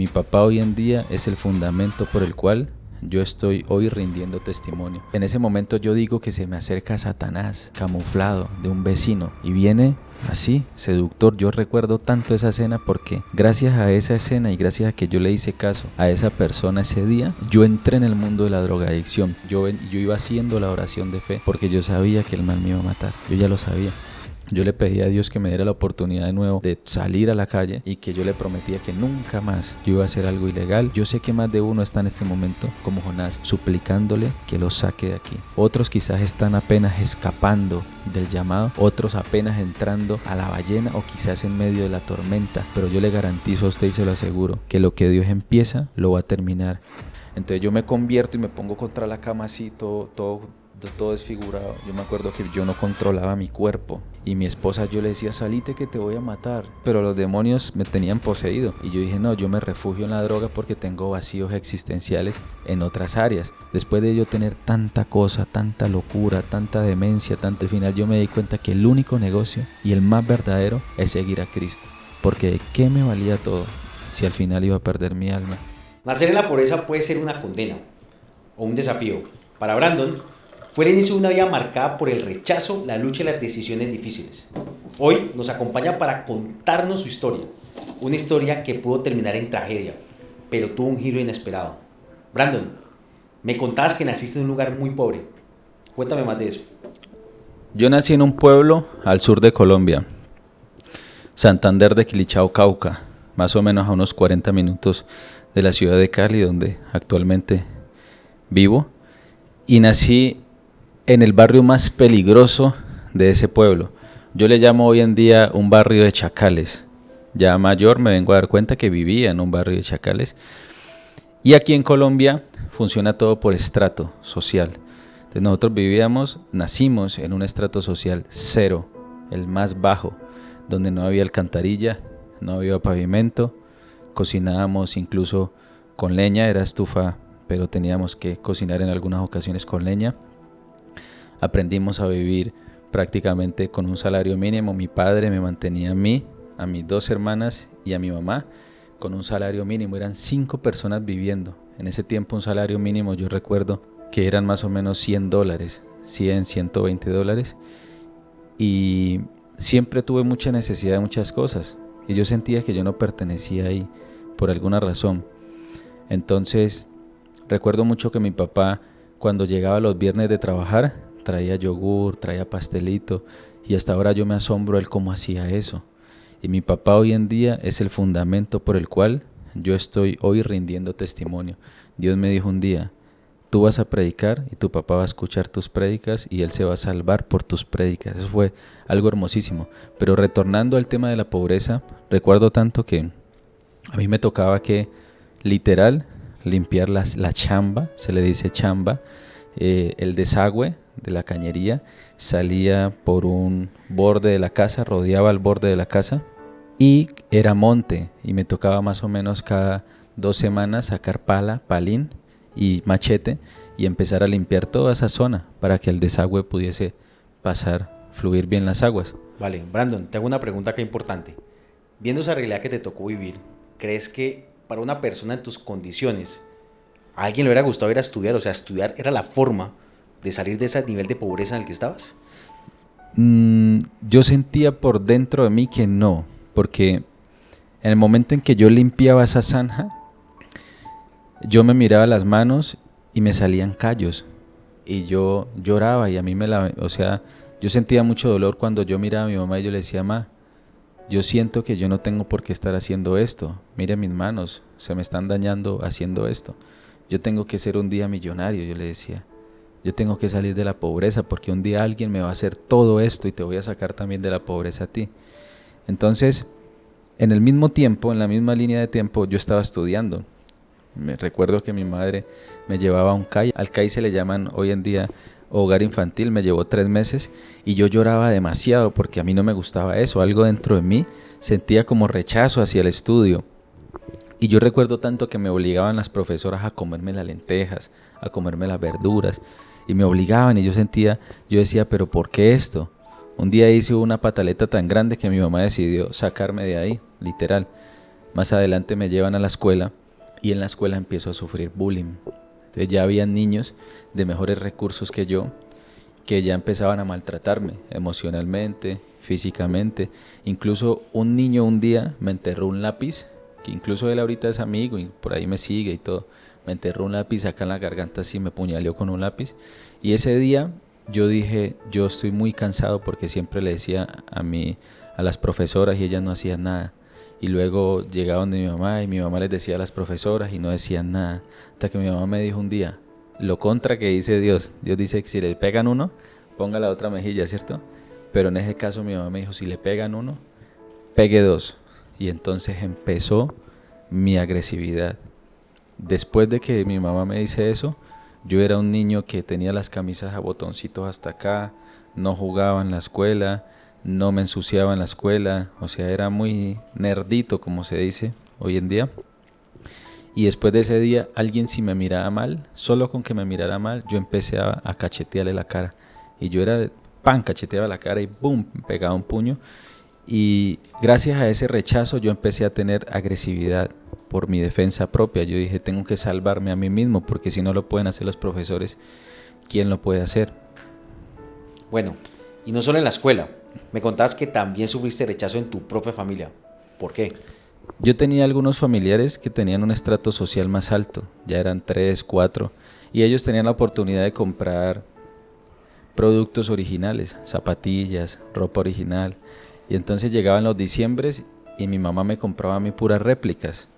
mi papá hoy en día es el fundamento por el cual yo estoy hoy rindiendo testimonio. En ese momento yo digo que se me acerca Satanás, camuflado de un vecino, y viene así, seductor. Yo recuerdo tanto esa escena porque gracias a esa escena y gracias a que yo le hice caso a esa persona ese día, yo entré en el mundo de la drogadicción. Yo iba haciendo la oración de fe porque yo sabía que el mal me iba a matar. Yo ya lo sabía. Yo le pedí a Dios que me diera la oportunidad de nuevo de salir a la calle y que yo le prometía que nunca más yo iba a hacer algo ilegal. Yo sé que más de uno está en este momento como Jonás, suplicándole que lo saque de aquí. Otros quizás están apenas escapando del llamado, otros apenas entrando a la ballena o quizás en medio de la tormenta, pero yo le garantizo a usted y se lo aseguro que lo que Dios empieza lo va a terminar. Entonces yo me convierto y me pongo contra la cama así, todo desfigurado. Yo me acuerdo que yo no controlaba mi cuerpo y mi esposa, yo le decía, salite que te voy a matar, pero los demonios me tenían poseído y yo dije, no, yo me refugio en la droga porque tengo vacíos existenciales en otras áreas. Después de yo tener tanta cosa, tanta locura, tanta demencia, al final yo me di cuenta que el único negocio y el más verdadero es seguir a Cristo, porque ¿de qué me valía todo si al final iba a perder mi alma? Nacer en la pobreza puede ser una condena o un desafío. Para Brandon, fue el inicio de una vida marcada por el rechazo, la lucha y las decisiones difíciles. Hoy nos acompaña para contarnos su historia, una historia que pudo terminar en tragedia, pero tuvo un giro inesperado. Brandon, me contabas que naciste en un lugar muy pobre. Cuéntame más de eso. Yo nací en un pueblo al sur de Colombia, Santander de Quilichao, Cauca, más o menos a unos 40 minutos de la ciudad de Cali, donde actualmente vivo, y nací en el barrio más peligroso de ese pueblo. Yo le llamo hoy en día un barrio de chacales. Ya mayor me vengo a dar cuenta que vivía en un barrio de chacales. Y aquí en Colombia funciona todo por estrato social. Entonces nosotros nacimos en un estrato social 0, el más bajo, donde no había alcantarilla, no había pavimento, cocinábamos incluso con leña, era estufa, pero teníamos que cocinar en algunas ocasiones con leña. Aprendimos a vivir prácticamente con un salario mínimo. Mi padre me mantenía a mí, a mis 2 hermanas y a mi mamá con un salario mínimo. Eran 5 personas viviendo. En ese tiempo un salario mínimo yo recuerdo que eran más o menos $100, 100, $120. Y siempre tuve mucha necesidad de muchas cosas. Y yo sentía que yo no pertenecía ahí por alguna razón. Entonces recuerdo mucho que mi papá, cuando llegaba los viernes de trabajar, traía yogur, traía pastelito, y hasta ahora yo me asombro él cómo hacía eso. Y mi papá hoy en día es el fundamento por el cual yo estoy hoy rindiendo testimonio. Dios me dijo un día, tú vas a predicar y tu papá va a escuchar tus prédicas y él se va a salvar por tus prédicas. Eso fue algo hermosísimo. Pero retornando al tema de la pobreza, recuerdo tanto que a mí me tocaba que literal limpiar la chamba, se le dice chamba, el desagüe de la cañería salía por un borde de la casa, rodeaba el borde de la casa y era monte, y me tocaba más o menos cada 2 semanas sacar palín y machete y empezar a limpiar toda esa zona para que el desagüe pudiese pasar, fluir bien las aguas. Vale, Brandon, te hago una pregunta acá importante. Viendo esa realidad que te tocó vivir, ¿crees que para una persona en tus condiciones a alguien le hubiera gustado ir a estudiar? O sea, estudiar era la forma de salir de ese nivel de pobreza en el que estabas. Yo sentía por dentro de mí que no, porque en el momento en que yo limpiaba esa zanja, yo me miraba las manos y me salían callos y yo lloraba y a mí yo sentía mucho dolor cuando yo miraba a mi mamá y yo le decía, mamá, yo siento que yo no tengo por qué estar haciendo esto, mire mis manos, se me están dañando haciendo esto, yo tengo que ser un día millonario, yo le decía. Yo tengo que salir de la pobreza porque un día alguien me va a hacer todo esto y te voy a sacar también de la pobreza a ti. Entonces, en el mismo tiempo, en la misma línea de tiempo, yo estaba estudiando. Me recuerdo que mi madre me llevaba a un CAI. Al CAI se le llaman hoy en día hogar infantil. Me llevó 3 meses y yo lloraba demasiado porque a mí no me gustaba eso. Algo dentro de mí sentía como rechazo hacia el estudio. Y yo recuerdo tanto que me obligaban las profesoras a comerme las lentejas, a comerme las verduras. Y me obligaban y yo decía, pero ¿por qué esto? Un día hice una pataleta tan grande que mi mamá decidió sacarme de ahí, literal. Más adelante me llevan a la escuela y en la escuela empiezo a sufrir bullying. Entonces ya habían niños de mejores recursos que yo que ya empezaban a maltratarme emocionalmente, físicamente. Incluso un niño un día me enterró un lápiz, que incluso él ahorita es amigo y por ahí me sigue y todo. Me enterró un lápiz acá en la garganta, así me puñaleó con un lápiz. Y ese día yo dije, yo estoy muy cansado porque siempre le decía a las profesoras y ellas no hacían nada. Y luego llegaban de mi mamá y mi mamá les decía a las profesoras y no decían nada. Hasta que mi mamá me dijo un día, lo contra que dice Dios. Dios dice que si le pegan uno, ponga la otra mejilla, ¿cierto? Pero en ese caso mi mamá me dijo, si le pegan uno, pegue dos. Y entonces empezó mi agresividad. Después de que mi mamá me dice eso, yo era un niño que tenía las camisas a botoncitos hasta acá, no jugaba en la escuela, no me ensuciaba en la escuela, o sea, era muy nerdito, como se dice hoy en día. Y después de ese día, alguien si me miraba mal, solo con que me mirara mal, yo empecé a cachetearle la cara. Y yo era, pan, cacheteaba la cara y boom, pegaba un puño. Y gracias a ese rechazo yo empecé a tener agresividad por mi defensa propia. Yo dije, tengo que salvarme a mí mismo, porque si no lo pueden hacer los profesores, ¿quién lo puede hacer? Bueno, y no solo en la escuela. Me contabas que también sufriste rechazo en tu propia familia. ¿Por qué? Yo tenía algunos familiares que tenían un estrato social más alto, ya eran 3, 4, y ellos tenían la oportunidad de comprar productos originales, zapatillas, ropa original. Y entonces llegaban los diciembres y mi mamá me compraba a mí puras réplicas.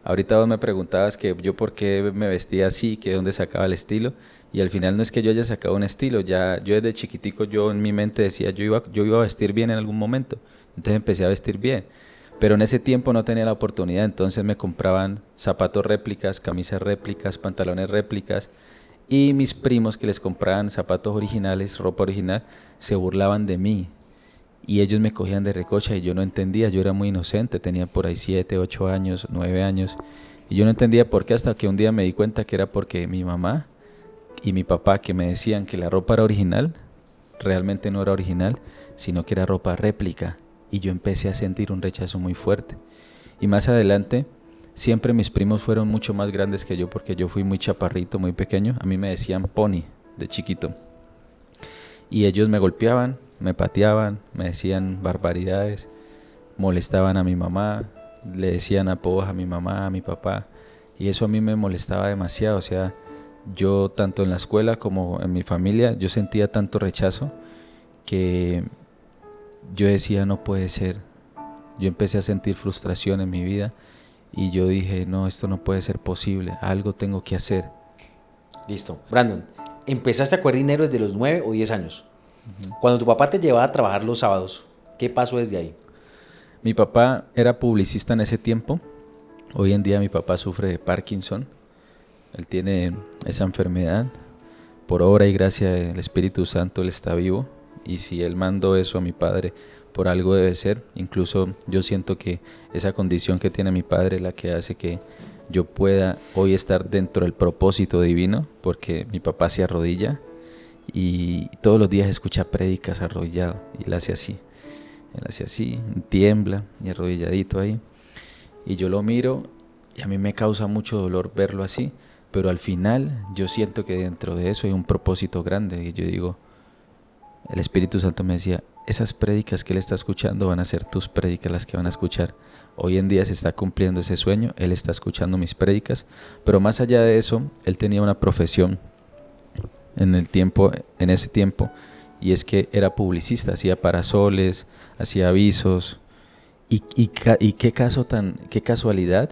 Ahorita vos me preguntabas que yo por qué me vestía así, que dónde sacaba el estilo, y al final no es que yo haya sacado un estilo, ya yo desde chiquitico yo en mi mente decía yo iba a vestir bien en algún momento, entonces empecé a vestir bien, pero en ese tiempo no tenía la oportunidad, entonces me compraban zapatos réplicas, camisas réplicas, pantalones réplicas, y mis primos que les compraban zapatos originales, ropa original, se burlaban de mí. Y ellos me cogían de recocha y yo no entendía, yo era muy inocente, tenía por ahí 7, 8 años, 9 años. Y yo no entendía por qué hasta que un día me di cuenta que era porque mi mamá y mi papá que me decían que la ropa era original, realmente no era original, sino que era ropa réplica. Y yo empecé a sentir un rechazo muy fuerte. Y más adelante, siempre mis primos fueron mucho más grandes que yo porque yo fui muy chaparrito, muy pequeño. A mí me decían Pony de chiquito. Y ellos me golpeaban, me pateaban, me decían barbaridades, molestaban a mi mamá, le decían apodos a mi mamá, a mi papá, y eso a mí me molestaba demasiado. O sea, yo tanto en la escuela como en mi familia, yo sentía tanto rechazo que yo decía, no puede ser. Yo empecé a sentir frustración en mi vida y yo dije, no, esto no puede ser posible, algo tengo que hacer. Listo. Brandon, empezaste a coger dinero desde los 9 o 10 años. Cuando tu papá te llevaba a trabajar los sábados, ¿qué pasó desde ahí? Mi papá era publicista en ese tiempo. Hoy en día mi papá sufre de Parkinson. Él tiene esa enfermedad. Por obra y gracia del Espíritu Santo él está vivo. Y si él mandó eso a mi padre, por algo debe ser. Incluso yo siento que esa condición que tiene mi padre es la que hace que yo pueda hoy estar dentro del propósito divino, porque mi papá se arrodilla y todos los días escucha prédicas arrodillado y él hace así, tiembla y arrodilladito ahí, y yo lo miro y a mí me causa mucho dolor verlo así, pero al final yo siento que dentro de eso hay un propósito grande. Y yo digo, el Espíritu Santo me decía, esas prédicas que él está escuchando van a ser tus prédicas las que van a escuchar. Hoy en día se está cumpliendo ese sueño, él está escuchando mis prédicas, pero más allá de eso, él tenía una profesión en ese tiempo, y es que era publicista, hacía parasoles, hacía avisos, y qué casualidad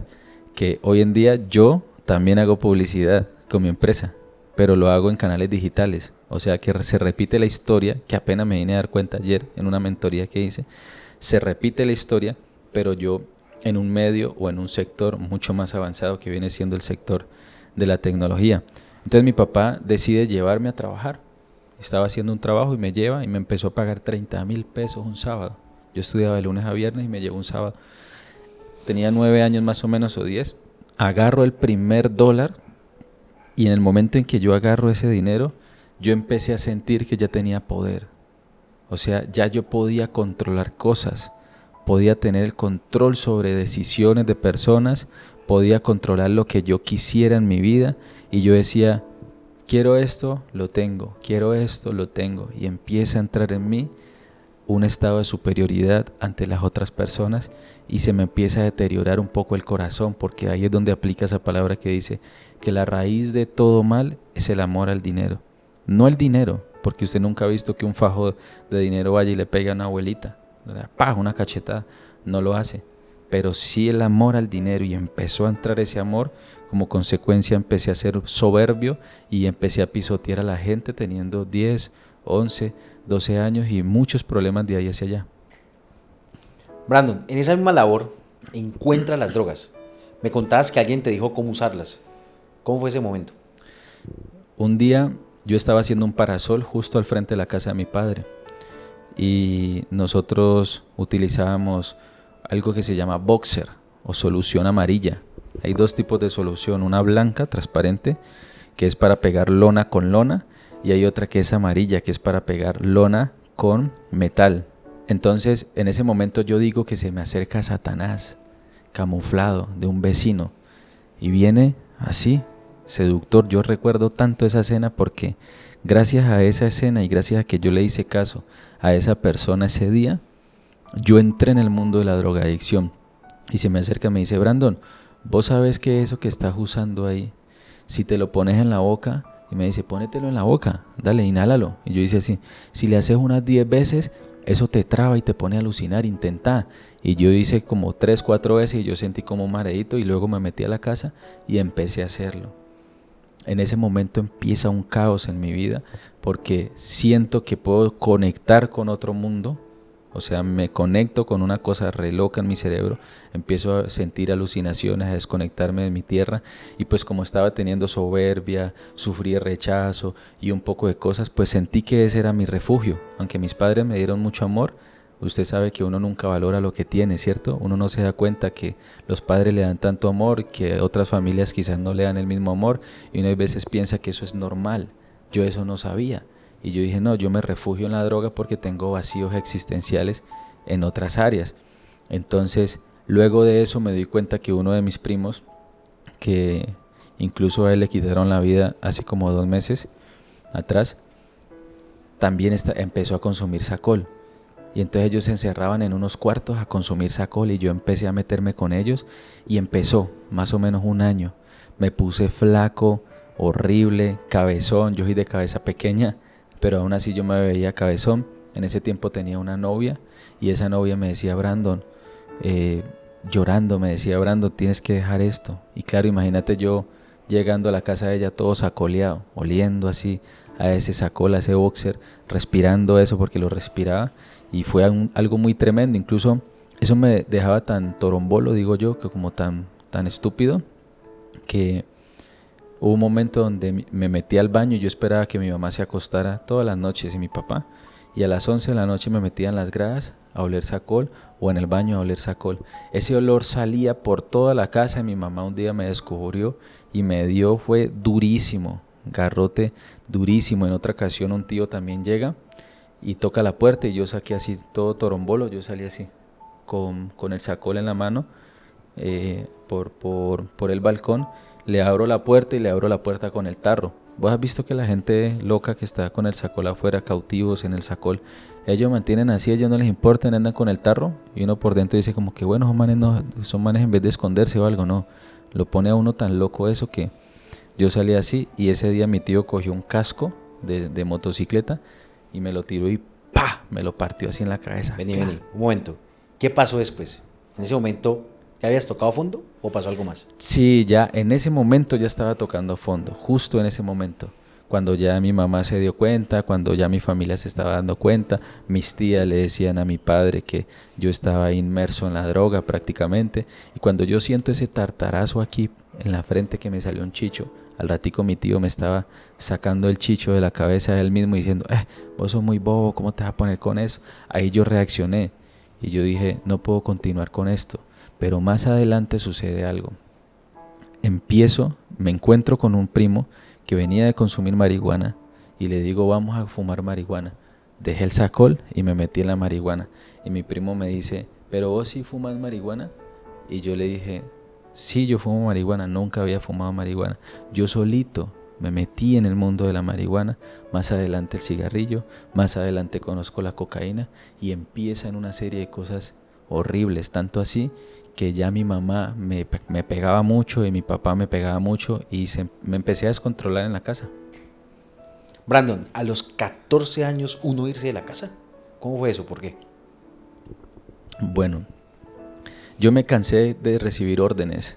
que hoy en día yo también hago publicidad con mi empresa, pero lo hago en canales digitales. O sea que se repite la historia, que apenas me vine a dar cuenta ayer en una mentoría que hice, se repite la historia, pero yo en un medio o en un sector mucho más avanzado que viene siendo el sector de la tecnología. Entonces mi papá decide llevarme a trabajar. Estaba haciendo un trabajo y me lleva y me empezó a pagar 30,000 pesos un sábado. Yo estudiaba de lunes a viernes y me llevó un sábado. Tenía 9 años más o menos o 10. Agarro el primer dólar y en el momento en que yo agarro ese dinero, yo empecé a sentir que ya tenía poder. O sea, ya yo podía controlar cosas podía tener el control sobre decisiones de personas, podía controlar lo que yo quisiera en mi vida, y yo decía, quiero esto, lo tengo, quiero esto, lo tengo, y empieza a entrar en mí un estado de superioridad ante las otras personas y se me empieza a deteriorar un poco el corazón, porque ahí es donde aplica esa palabra que dice que la raíz de todo mal es el amor al dinero. No el dinero, porque usted nunca ha visto que un fajo de dinero vaya y le pega a una abuelita, ¡pah!, una cachetada, no lo hace, pero sí el amor al dinero, y empezó a entrar ese amor. Como consecuencia empecé a ser soberbio y empecé a pisotear a la gente teniendo 10, 11, 12 años y muchos problemas de ahí hacia allá. Brandon, en esa misma labor encuentra las drogas. Me contabas que alguien te dijo cómo usarlas. ¿Cómo fue ese momento? Un día yo estaba haciendo un parasol justo al frente de la casa de mi padre y nosotros utilizábamos algo que se llama boxer o solución amarilla. Hay dos tipos de solución, una blanca, transparente, que es para pegar lona con lona, y hay otra que es amarilla, que es para pegar lona con metal. Entonces, en ese momento yo digo que se me acerca Satanás, camuflado de un vecino, y viene así, seductor. Yo recuerdo tanto esa escena porque gracias a esa escena y gracias a que yo le hice caso a esa persona ese día, yo entré en el mundo de la drogadicción. Y se me acerca y me dice, Brandon, ¿vos sabes que eso que estás usando ahí, si te lo pones en la boca? Y me dice, pónetelo en la boca, dale, inhálalo. Y yo hice así, si le haces unas 10 veces, eso te traba y te pone a alucinar, intenta. Y yo hice como 3, 4 veces y yo sentí como un mareíto y luego me metí a la casa y empecé a hacerlo. En ese momento empieza un caos en mi vida porque siento que puedo conectar con otro mundo. O sea, me conecto con una cosa re loca en mi cerebro, empiezo a sentir alucinaciones, a desconectarme de mi tierra, y pues como estaba teniendo soberbia, sufrí rechazo y un poco de cosas, pues sentí que ese era mi refugio. Aunque mis padres me dieron mucho amor, usted sabe que uno nunca valora lo que tiene, ¿cierto? Uno no se da cuenta que los padres le dan tanto amor, que otras familias quizás no le dan el mismo amor, y uno a veces piensa que eso es normal. Yo eso no sabía. Y yo dije, no, yo me refugio en la droga porque tengo vacíos existenciales en otras áreas. Entonces, luego de eso me di cuenta que uno de mis primos, que incluso a él le quitaron la vida hace como 2 meses atrás, también empezó a consumir Sacol. Y entonces ellos se encerraban en unos cuartos a consumir Sacol y yo empecé a meterme con ellos y empezó más o menos 1 año. Me puse flaco, horrible, cabezón, yo soy de cabeza pequeña, pero aún así yo me veía cabezón. En ese tiempo tenía una novia y esa novia me decía, Brandon, llorando me decía, Brandon, tienes que dejar esto. Y claro, imagínate yo llegando a la casa de ella todo sacoleado, oliendo así a ese Sacol, a ese boxer, respirando eso porque lo respiraba, y fue algo muy tremendo. Incluso eso me dejaba tan torombolo, digo yo, que como tan estúpido, que hubo un momento donde me metí al baño y yo esperaba que mi mamá se acostara todas las noches y mi papá, y a las 11 de la noche me metía en las gradas a oler Sacol o en el baño a oler Sacol. Ese olor salía por toda la casa y mi mamá un día me descubrió y me dio, fue durísimo, garrote durísimo. En otra ocasión un tío también llega y toca la puerta y yo saqué así todo torombolo, yo salí así con el Sacol en la mano por el balcón. Le abro la puerta y le abro la puerta con el tarro. Vos has visto que la gente loca que está con el Sacol afuera, cautivos en el Sacol, ellos mantienen así, a ellos no les importa, andan con el tarro, y uno por dentro dice como que bueno, son manes en vez de esconderse o algo, no, lo pone a uno tan loco eso que yo salí así. Y ese día mi tío cogió un casco de motocicleta y me lo tiró y ¡pah!, me lo partió así en la cabeza. Vení, un momento. ¿Qué pasó después? En ese momento, ¿ya habías tocado fondo o pasó algo más? Sí, ya en ese momento ya estaba tocando fondo, justo en ese momento, cuando ya mi mamá se dio cuenta, cuando ya mi familia se estaba dando cuenta, mis tías le decían a mi padre que yo estaba inmerso en la droga prácticamente, y cuando yo siento ese tartarazo aquí en la frente que me salió un chicho, al ratico mi tío me estaba sacando el chicho de la cabeza de él mismo diciendo, vos sos muy bobo, ¿cómo te vas a poner con eso? Ahí yo reaccioné y yo dije, no puedo continuar con esto. Pero más adelante sucede algo. Me encuentro con un primo que venía de consumir marihuana y le digo, vamos a fumar marihuana. Dejé el Sacol y me metí en la marihuana. Y mi primo me dice, ¿pero vos sí fumas marihuana? Y yo le dije, sí, yo fumo marihuana, nunca había fumado marihuana. Yo solito me metí en el mundo de la marihuana, más adelante el cigarrillo, más adelante conozco la cocaína y empiezan una serie de cosas horribles, tanto así que ya mi mamá me pegaba mucho y mi papá me pegaba mucho y me empecé a descontrolar en la casa. Brandon, a los 14 años uno irse de la casa. ¿Cómo fue eso? ¿Por qué? Bueno, yo me cansé de recibir órdenes.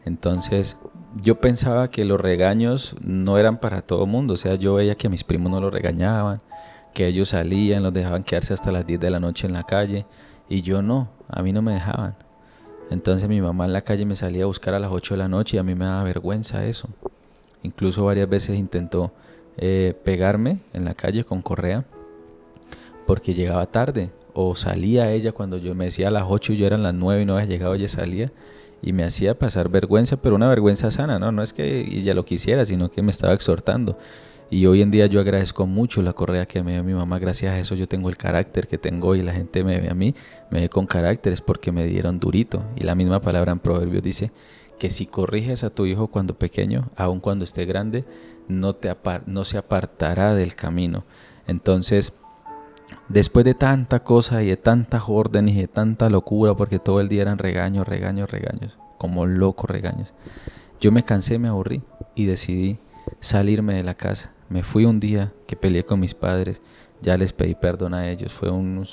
Entonces, yo pensaba que los regaños no eran para todo el mundo. O sea, yo veía que a mis primos no los regañaban, que ellos salían, los dejaban quedarse hasta las 10 de la noche en la calle. Y yo no, a mí no me dejaban. Entonces mi mamá en la calle me salía a buscar a las 8 de la noche y a mí me daba vergüenza eso. Incluso varias veces intentó pegarme en la calle con correa porque llegaba tarde. O salía ella cuando yo me decía a las 8 y yo eran las 9 y no había llegado, ella salía y me hacía pasar vergüenza, pero una vergüenza sana, ¿no? No es que ella lo quisiera, sino que me estaba exhortando. Y hoy en día yo agradezco mucho la correa que me dio mi mamá. Gracias a eso yo tengo el carácter que tengo y la gente me ve a mí, me ve con carácter, es porque me dieron durito. Y la misma palabra en Proverbios dice que si corriges a tu hijo cuando pequeño, aun cuando esté grande, no se apartará del camino. Entonces, después de tanta cosa y de tantas órdenes y de tanta locura, porque todo el día eran regaños, como locos regaños, yo me cansé, me aburrí y decidí salirme de la casa. Me fui un día que peleé con mis padres, ya les pedí perdón a ellos. Fue un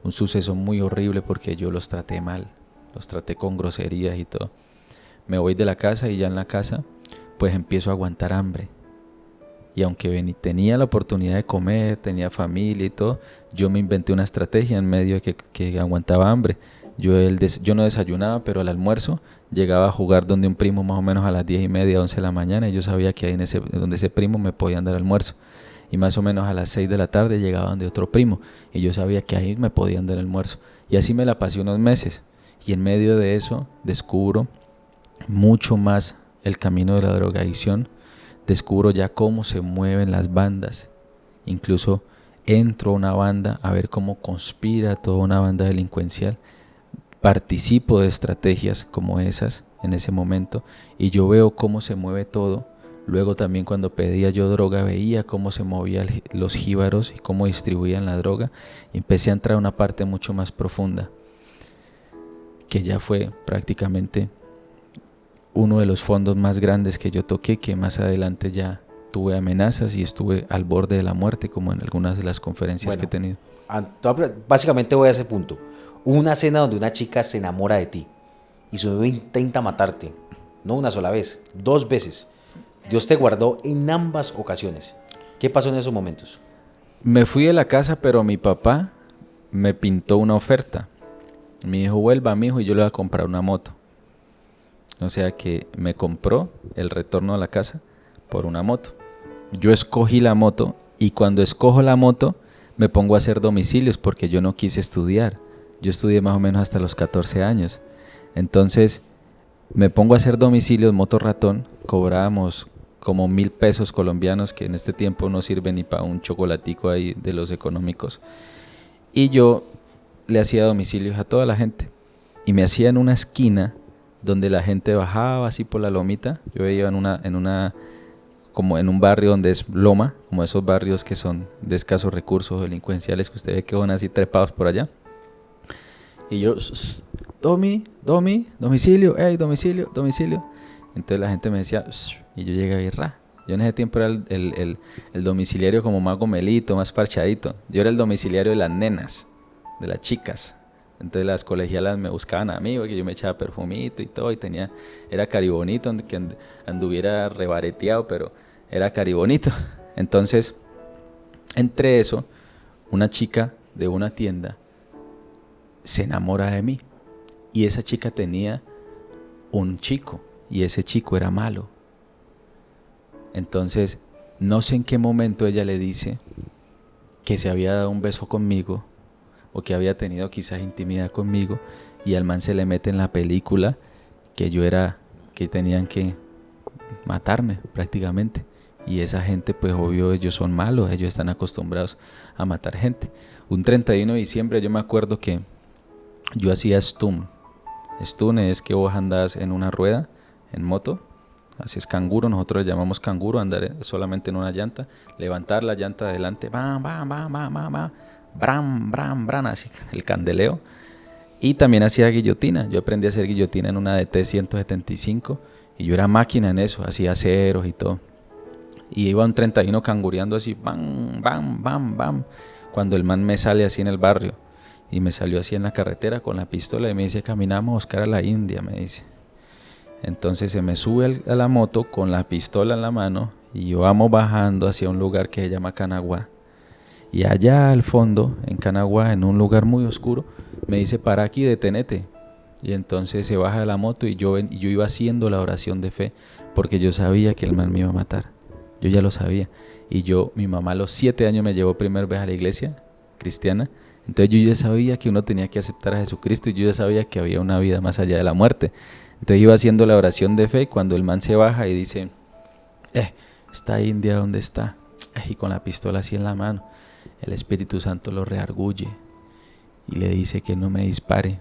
suceso muy horrible porque yo los traté mal, los traté con groserías y todo. Me voy de la casa y ya en la casa pues empiezo a aguantar hambre. Y aunque tenía la oportunidad de comer, tenía familia y todo, yo me inventé una estrategia en medio de que aguantaba hambre. Yo no desayunaba, pero al almuerzo llegaba a jugar donde un primo más o menos a las 10:30, 11 de la mañana, y yo sabía que ahí donde ese primo me podían dar almuerzo. Y más o menos a las 6 de la tarde llegaba donde otro primo, y yo sabía que ahí me podían dar almuerzo. Y así me la pasé unos meses. Y en medio de eso descubro mucho más el camino de la drogadicción. Descubro ya cómo se mueven las bandas. Incluso entro a una banda a ver cómo conspira toda una banda delincuencial. Participo de estrategias como esas en ese momento y yo veo cómo se mueve todo. Luego también cuando pedía yo droga veía cómo se movían los jíbaros y cómo distribuían la droga. Y empecé a entrar a una parte mucho más profunda, que ya fue prácticamente uno de los fondos más grandes que yo toqué, que más adelante ya tuve amenazas y estuve al borde de la muerte, como en algunas de las conferencias que he tenido. Básicamente voy a ese punto. Hubo una escena donde una chica se enamora de ti y su novio intenta matarte, no una sola vez, 2 veces. Dios te guardó en ambas ocasiones. ¿Qué pasó en esos momentos? Me fui de la casa, pero mi papá me pintó una oferta. Me dijo, vuelva, mijo, y yo le voy a comprar una moto. O sea que me compró el retorno a la casa por una moto. Yo escogí la moto y cuando escojo la moto me pongo a hacer domicilios porque yo no quise estudiar. Yo estudié más o menos hasta los 14 años. Entonces me pongo a hacer domicilios, moto ratón, cobrábamos como 1,000 pesos colombianos, que en este tiempo no sirve ni para un chocolatico ahí de los económicos. Y yo le hacía domicilios a toda la gente. Y me hacía en una esquina donde la gente bajaba así por la lomita. Yo iba como en un barrio donde es loma, como esos barrios que son de escasos recursos delincuenciales que usted ve que van así trepados por allá. Y yo, domicilio, domicilio. Entonces la gente me decía, y yo llegaba y Yo en ese tiempo era el domiciliario como más gomelito, más parchadito. Yo era el domiciliario de las nenas, de las chicas. Entonces las colegialas me buscaban a mí, porque yo me echaba perfumito y todo, y era caribonito, que anduviera rebareteado, pero era caribonito. Entonces, entre eso, una chica de una tienda se enamora de mí, y esa chica tenía un chico, y ese chico era malo. Entonces, no sé en qué momento ella le dice que se había dado un beso conmigo, o que había tenido quizás intimidad conmigo, y al man se le mete en la película que que tenían que matarme prácticamente. Y esa gente, pues obvio, ellos son malos, ellos están acostumbrados a matar gente. Un 31 de diciembre yo me acuerdo que yo hacía stun. Stun es que vos andás en una rueda, en moto, así es canguro, nosotros le llamamos canguro, andar solamente en una llanta, levantar la llanta de adelante, bam, bam, bam, bam, bam, bam, bram, bram, bram, así, el candeleo. Y también hacía guillotina, yo aprendí a hacer guillotina en una DT 175 y yo era máquina en eso, hacía ceros y todo. Y iba un 31 cangureando así, bam, bam, bam, bam, cuando el man me sale así en el barrio. Y me salió así en la carretera con la pistola y me dice, caminamos a buscar a la India, me dice. Entonces se me sube a la moto con la pistola en la mano y vamos bajando hacia un lugar que se llama Canaguá. Y allá al fondo, en Canaguá, en un lugar muy oscuro, me dice, para aquí, detenete. Y entonces se baja de la moto y yo iba haciendo la oración de fe porque yo sabía que el man me iba a matar. Yo ya lo sabía. Y mi mamá a los 7 años me llevó primera vez a la iglesia cristiana. Entonces yo ya sabía que uno tenía que aceptar a Jesucristo y yo ya sabía que había una vida más allá de la muerte. Entonces iba haciendo la oración de fe cuando el man se baja y dice, ¿esta India dónde está? Y con la pistola así en la mano, el Espíritu Santo lo reargulle y le dice que no me dispare.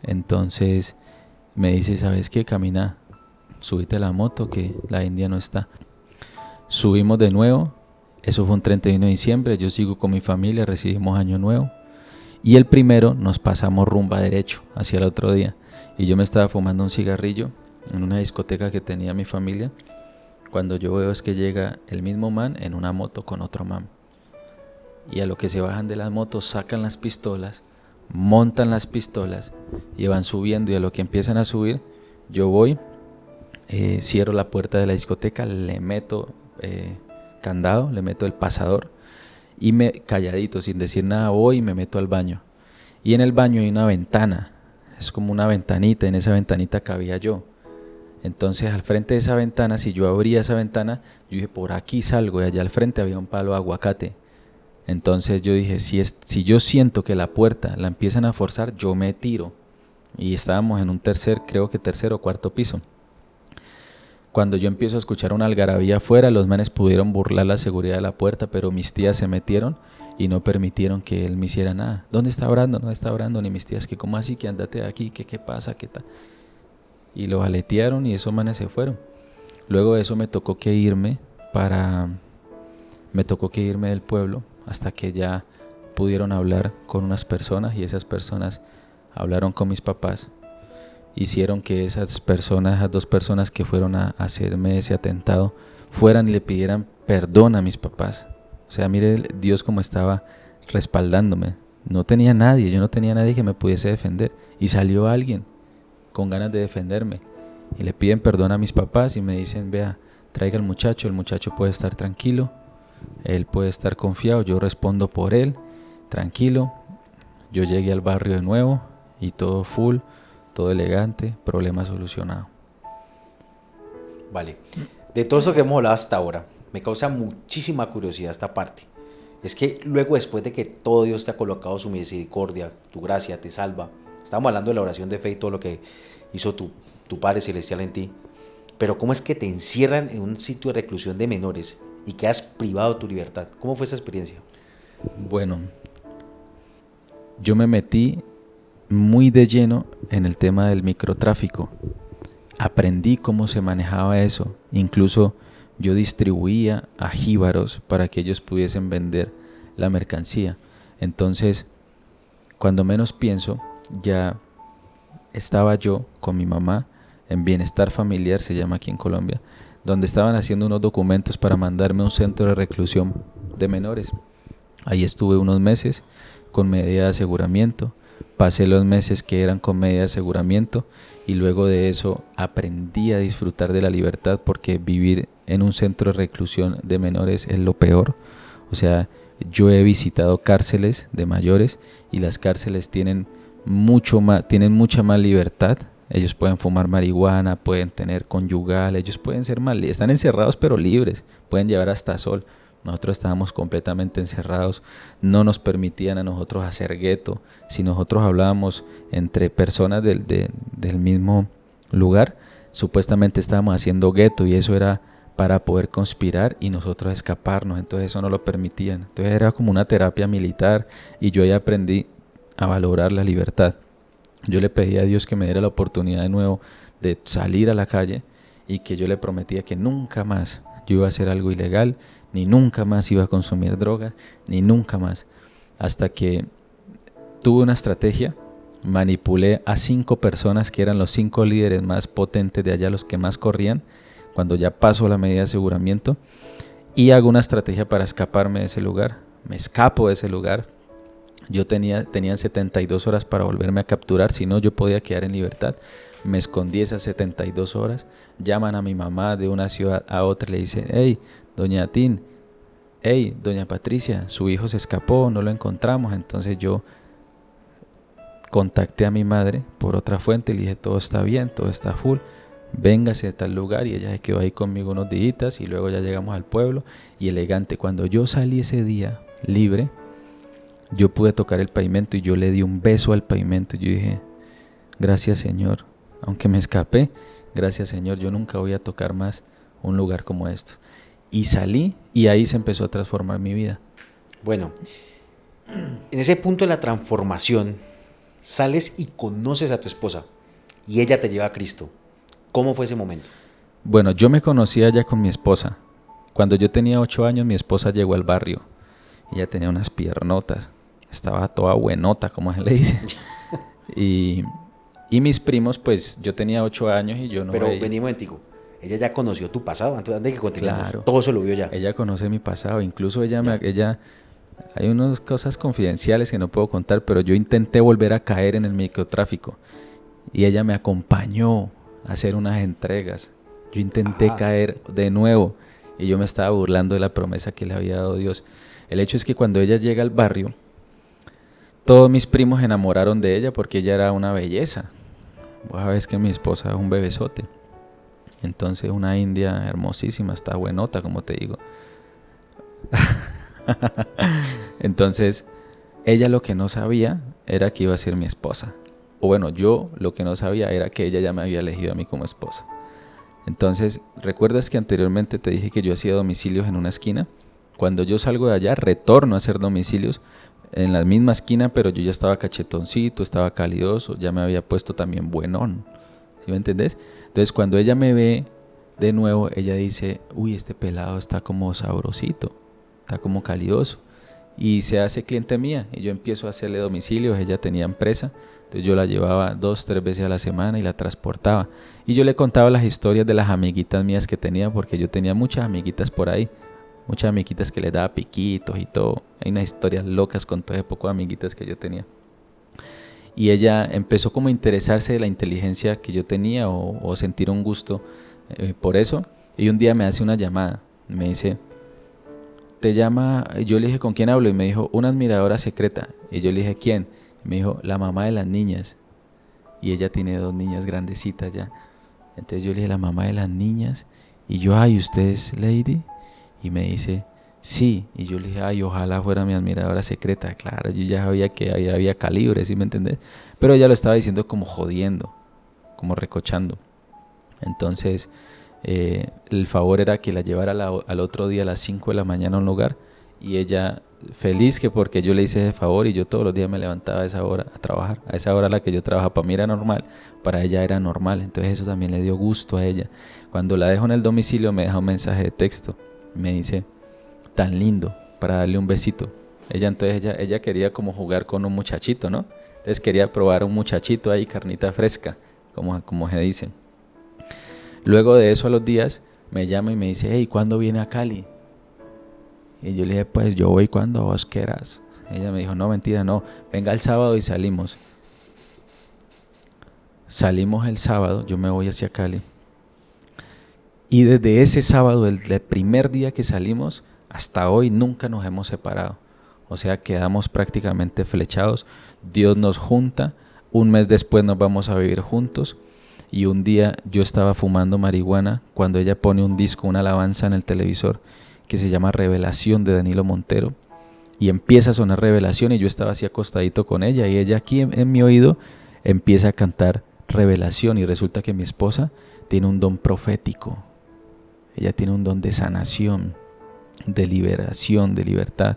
Entonces me dice, ¿sabes qué? Camina, subite a la moto que la India no está. Subimos de nuevo, eso fue un 31 de diciembre, yo sigo con mi familia, recibimos Año Nuevo. Y el primero nos pasamos rumba derecho hacia el otro día. Y yo me estaba fumando un cigarrillo en una discoteca que tenía mi familia. Cuando yo veo es que llega el mismo man en una moto con otro man. Y a lo que se bajan de las motos sacan las pistolas, montan las pistolas y van subiendo. Y a lo que empiezan a subir, yo voy, cierro la puerta de la discoteca, le meto candado, le meto el pasador y calladito, sin decir nada, voy y me meto al baño. Y en el baño hay una ventana, es como una ventanita, en esa ventanita cabía yo. Entonces al frente de esa ventana, si yo abría esa ventana, yo dije, por aquí salgo, y allá al frente había un palo de aguacate. Entonces yo dije, si yo siento que la puerta la empiezan a forzar, yo me tiro. Y estábamos en un creo que tercer o cuarto piso. Cuando yo empiezo a escuchar una algarabía afuera, los manes pudieron burlar la seguridad de la puerta, pero mis tías se metieron y no permitieron que él me hiciera nada. ¿Dónde está Brandon? ¿Dónde está Brandon? Y mis tías, que ¿cómo así? Que andate de aquí, ¿qué pasa? ¿Qué tal? Y lo aletearon y esos manes se fueron. Luego de eso me tocó que irme del pueblo hasta que ya pudieron hablar con unas personas y esas personas hablaron con mis papás. Hicieron que esas dos personas que fueron a hacerme ese atentado, fueran y le pidieran perdón a mis papás. O sea, mire Dios cómo estaba respaldándome. No tenía nadie, yo no tenía nadie que me pudiese defender. Y salió alguien con ganas de defenderme. Y le piden perdón a mis papás y me dicen, vea, traiga al muchacho, el muchacho puede estar tranquilo, él puede estar confiado, yo respondo por él, tranquilo. Yo llegué al barrio de nuevo y todo full, todo elegante, problema solucionado. Vale, de todo esto que hemos hablado hasta ahora, me causa muchísima curiosidad esta parte. Es que luego, después de que todo Dios te ha colocado su misericordia, tu gracia, te salva, estamos hablando de la oración de fe y todo lo que hizo tu Padre Celestial en ti, pero ¿cómo es que te encierran en un sitio de reclusión de menores y quedas privado de tu libertad? ¿Cómo fue esa experiencia? Bueno, yo me metí muy de lleno en el tema del microtráfico. Aprendí cómo se manejaba eso. Incluso yo distribuía a jíbaros para que ellos pudiesen vender la mercancía. Entonces, cuando menos pienso, ya estaba yo con mi mamá en Bienestar Familiar, se llama aquí en Colombia, donde estaban haciendo unos documentos para mandarme a un centro de reclusión de menores. Ahí estuve unos meses con medida de aseguramiento. Pasé los meses que eran con medida de aseguramiento y luego de eso aprendí a disfrutar de la libertad, porque vivir en un centro de reclusión de menores es lo peor. O sea, yo he visitado cárceles de mayores y las cárceles tienen mucha más libertad. Ellos pueden fumar marihuana, pueden tener conyugal, ellos pueden ser están encerrados pero libres, pueden llevar hasta sol. Nosotros estábamos completamente encerrados, no nos permitían a nosotros hacer gueto. Si nosotros hablábamos entre personas del mismo lugar, supuestamente estábamos haciendo gueto y eso era para poder conspirar y nosotros escaparnos. Entonces eso no lo permitían. Entonces era como una terapia militar y yo ahí aprendí a valorar la libertad. Yo le pedí a Dios que me diera la oportunidad de nuevo de salir a la calle y que yo le prometía que nunca más yo iba a hacer algo ilegal, ni nunca más iba a consumir drogas, ni nunca más. Hasta que tuve una estrategia, manipulé a 5 personas que eran los 5 líderes más potentes de allá, los que más corrían, cuando ya pasó la medida de aseguramiento, y hago una estrategia para escaparme de ese lugar. Me escapo de ese lugar. Tenían 72 horas para volverme a capturar, si no yo podía quedar en libertad. Me escondí esas 72 horas, llaman a mi mamá de una ciudad a otra y le dicen: hey, doña Tin, hey, doña Patricia, su hijo se escapó, no lo encontramos. Entonces yo contacté a mi madre por otra fuente y le dije: todo está bien, todo está full, véngase de tal lugar, y ella se quedó ahí conmigo unos días y luego ya llegamos al pueblo. Y elegante, cuando yo salí ese día libre, yo pude tocar el pavimento y yo le di un beso al pavimento y yo dije: gracias, Señor, aunque me escapé, gracias, Señor, yo nunca voy a tocar más un lugar como este. Y salí y ahí se empezó a transformar mi vida. Bueno, en ese punto de la transformación, sales y conoces a tu esposa y ella te lleva a Cristo. ¿Cómo fue ese momento? Bueno, yo me conocía ya con mi esposa. Cuando yo tenía 8 años, mi esposa llegó al barrio. Ella tenía unas piernotas, estaba toda buenota, como se le dice. Y mis primos, pues yo tenía 8 años y yo no Pero veía. vení un momentico, ella ya conoció tu pasado antes de que continuemos. Claro. Todo se lo vio ya. Ella conoce mi pasado, incluso ella, hay unas cosas confidenciales que no puedo contar, pero yo intenté volver a caer en el microtráfico y ella me acompañó a hacer unas entregas. Yo intenté caer de nuevo y yo me estaba burlando de la promesa que le había dado Dios. El hecho es que cuando ella llega al barrio, todos mis primos se enamoraron de ella porque ella era una belleza. Vos sabés que mi esposa es un bebesote. Entonces una india hermosísima, está buenota, como te digo. Entonces ella lo que no sabía era que iba a ser mi esposa. O bueno, yo lo que no sabía era que ella ya me había elegido a mí como esposa. Entonces, ¿recuerdas que anteriormente te dije que yo hacía domicilios en una esquina? Cuando yo salgo de allá, retorno a hacer domicilios en la misma esquina, pero yo ya estaba cachetoncito, estaba calidoso, ya me había puesto también buenón. ¿Sí me entendés? Entonces, cuando ella me ve de nuevo, ella dice: uy, este pelado está como sabrosito, está como calidoso. Y se hace cliente mía y yo empiezo a hacerle domicilios. Ella tenía empresa, entonces yo la llevaba 2-3 veces a la semana y la transportaba. Y yo le contaba las historias de las amiguitas mías que tenía, porque yo tenía muchas amiguitas por ahí. Muchas amiguitas que les daba piquitos y todo. Hay unas historias locas con todo ese poco de amiguitas que yo tenía. Y ella empezó como a interesarse de la inteligencia que yo tenía o sentir un gusto por eso. Y un día me hace una llamada. Me dice: te llama. Yo le dije: ¿con quién hablo? Y me dijo: una admiradora secreta. Y yo le dije: ¿quién? Y me dijo: la mamá de las niñas. Y ella tiene 2 niñas grandecitas ya. Entonces yo le dije: la mamá de las niñas. Y yo: ay, ¿usted es Lady? Y me dice: sí. Y yo le dije: ay, ojalá fuera mi admiradora secreta. Claro, yo ya sabía que ahí había calibre, ¿sí me entendés? Pero ella lo estaba diciendo como jodiendo, como recochando. Entonces el favor era que la llevara al otro día a las 5 de la mañana a un lugar. Y ella feliz, que porque yo le hice ese favor, y yo todos los días me levantaba a esa hora a trabajar. A esa hora a la que yo trabajaba, para mí era normal, para ella era normal. Entonces eso también le dio gusto a ella. Cuando la dejo en el domicilio, me deja un mensaje de texto. Me dice: tan lindo, para darle un besito. Ella quería como jugar con un muchachito, ¿no? Entonces quería probar un muchachito ahí, carnita fresca, como se dice. Luego de eso, a los días, me llama y me dice: hey, ¿cuándo viene a Cali? Y yo le dije: pues yo voy cuando vos quieras. Ella me dijo: no, mentira, no, venga el sábado y salimos. Salimos el sábado, yo me voy hacia Cali. Y desde ese sábado, el primer día que salimos, hasta hoy nunca nos hemos separado. O sea, quedamos prácticamente flechados. Dios nos junta. Un mes después nos vamos a vivir juntos. Y un día yo estaba fumando marihuana cuando ella pone un disco, una alabanza en el televisor que se llama Revelación, de Danilo Montero. Y empieza a sonar Revelación y yo estaba así acostadito con ella. Y ella aquí en mi oído empieza a cantar Revelación. Y resulta que mi esposa tiene un don profético. Ella tiene un don de sanación, de liberación, de libertad.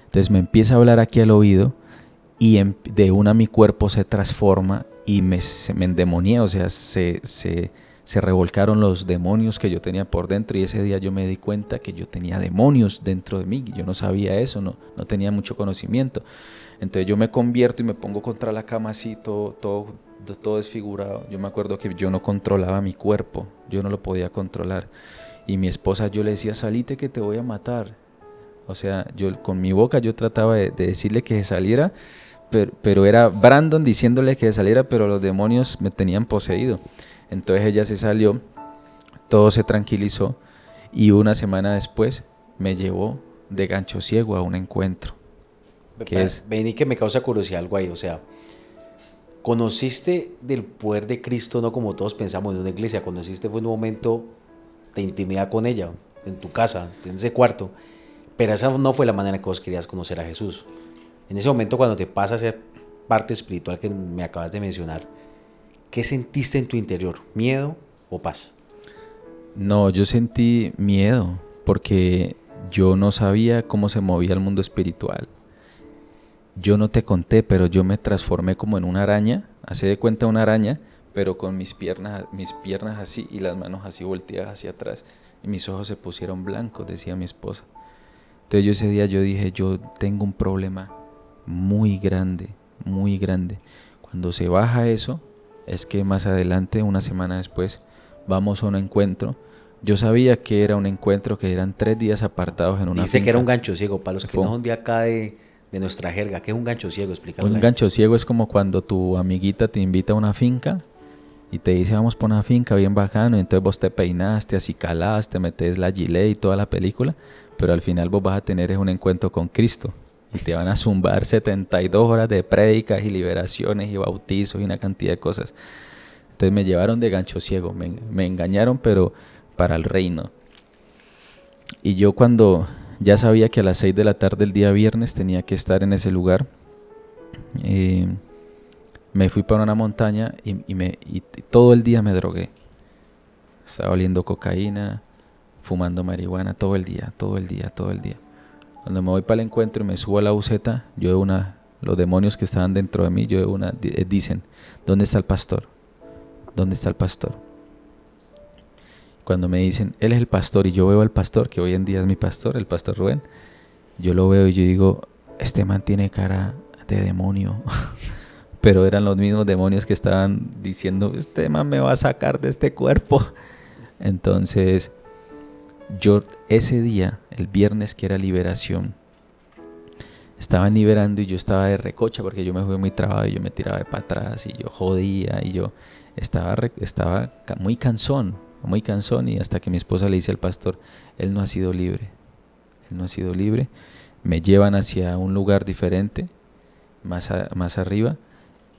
Entonces me empieza a hablar aquí al oído y de una mi cuerpo se transforma y se me endemonié, o sea, se revolcaron los demonios que yo tenía por dentro, y ese día yo me di cuenta que yo tenía demonios dentro de mí. Yo no sabía eso, no tenía mucho conocimiento. Entonces yo me convierto y me pongo contra la cama así, todo desfigurado. Yo me acuerdo que yo no controlaba mi cuerpo, yo no lo podía controlar. Y mi esposa, yo le decía, salite que te voy a matar. O sea, yo con mi boca yo trataba de decirle que se saliera, pero era Brandon diciéndole que se saliera, pero los demonios me tenían poseído. Entonces ella se salió, todo se tranquilizó, y una semana después me llevó de gancho ciego a un encuentro. Ven, y que me causa curiosidad algo ahí, o sea, conociste del poder de Cristo, no como todos pensamos en una iglesia, conociste fue un momento de intimidad con ella, en tu casa, en ese cuarto, pero esa no fue la manera en que vos querías conocer a Jesús. En ese momento, cuando te pasa esa parte espiritual que me acabas de mencionar, ¿qué sentiste en tu interior? ¿Miedo o paz? No, yo sentí miedo porque yo no sabía cómo se movía el mundo espiritual. Yo no te conté, pero yo me transformé como en una araña, hacé de cuenta una araña, pero con mis piernas así y las manos así volteadas hacia atrás, y mis ojos se pusieron blancos, decía mi esposa. Entonces ese día yo dije, yo tengo un problema muy grande, muy grande. Cuando se baja eso, es que más adelante, una semana después, vamos a un encuentro. Yo sabía que era un encuentro, que eran 3 días apartados en una Dice finca. que era un gancho ciego, para los que no son de acá de nuestra jerga. ¿Qué es un gancho ciego? Explícalo. Un gancho ciego es como cuando tu amiguita te invita a una finca y te dice, vamos por una finca bien bacano, y entonces vos te peinaste, te acicalás, te metes la gilet y toda la película, pero al final vos vas a tener un encuentro con Cristo y te van a zumbar 72 horas de prédicas y liberaciones y bautizos y una cantidad de cosas. Entonces me llevaron de gancho ciego, me engañaron, pero para el reino. Y yo, cuando ya sabía que a las 6 de la tarde el día viernes tenía que estar en ese lugar, me fui para una montaña y todo el día me drogué. Estaba oliendo cocaína, fumando marihuana todo el día. Cuando me voy para el encuentro y me subo a la buseta, los demonios que estaban dentro de mí, dicen, ¿dónde está el pastor? ¿Dónde está el pastor? Cuando me dicen, él es el pastor, y yo veo al pastor, que hoy en día es mi pastor, el pastor Rubén, yo lo veo y yo digo, este man tiene cara de demonio. Pero eran los mismos demonios que estaban diciendo, este man me va a sacar de este cuerpo. Entonces, yo ese día, el viernes, que era liberación, estaban liberando y yo estaba de recocha porque yo me fui muy trabado y yo me tiraba de para atrás y yo jodía y yo estaba muy cansón, y hasta que mi esposa le dice al pastor, él no ha sido libre, me llevan hacia un lugar diferente, más arriba,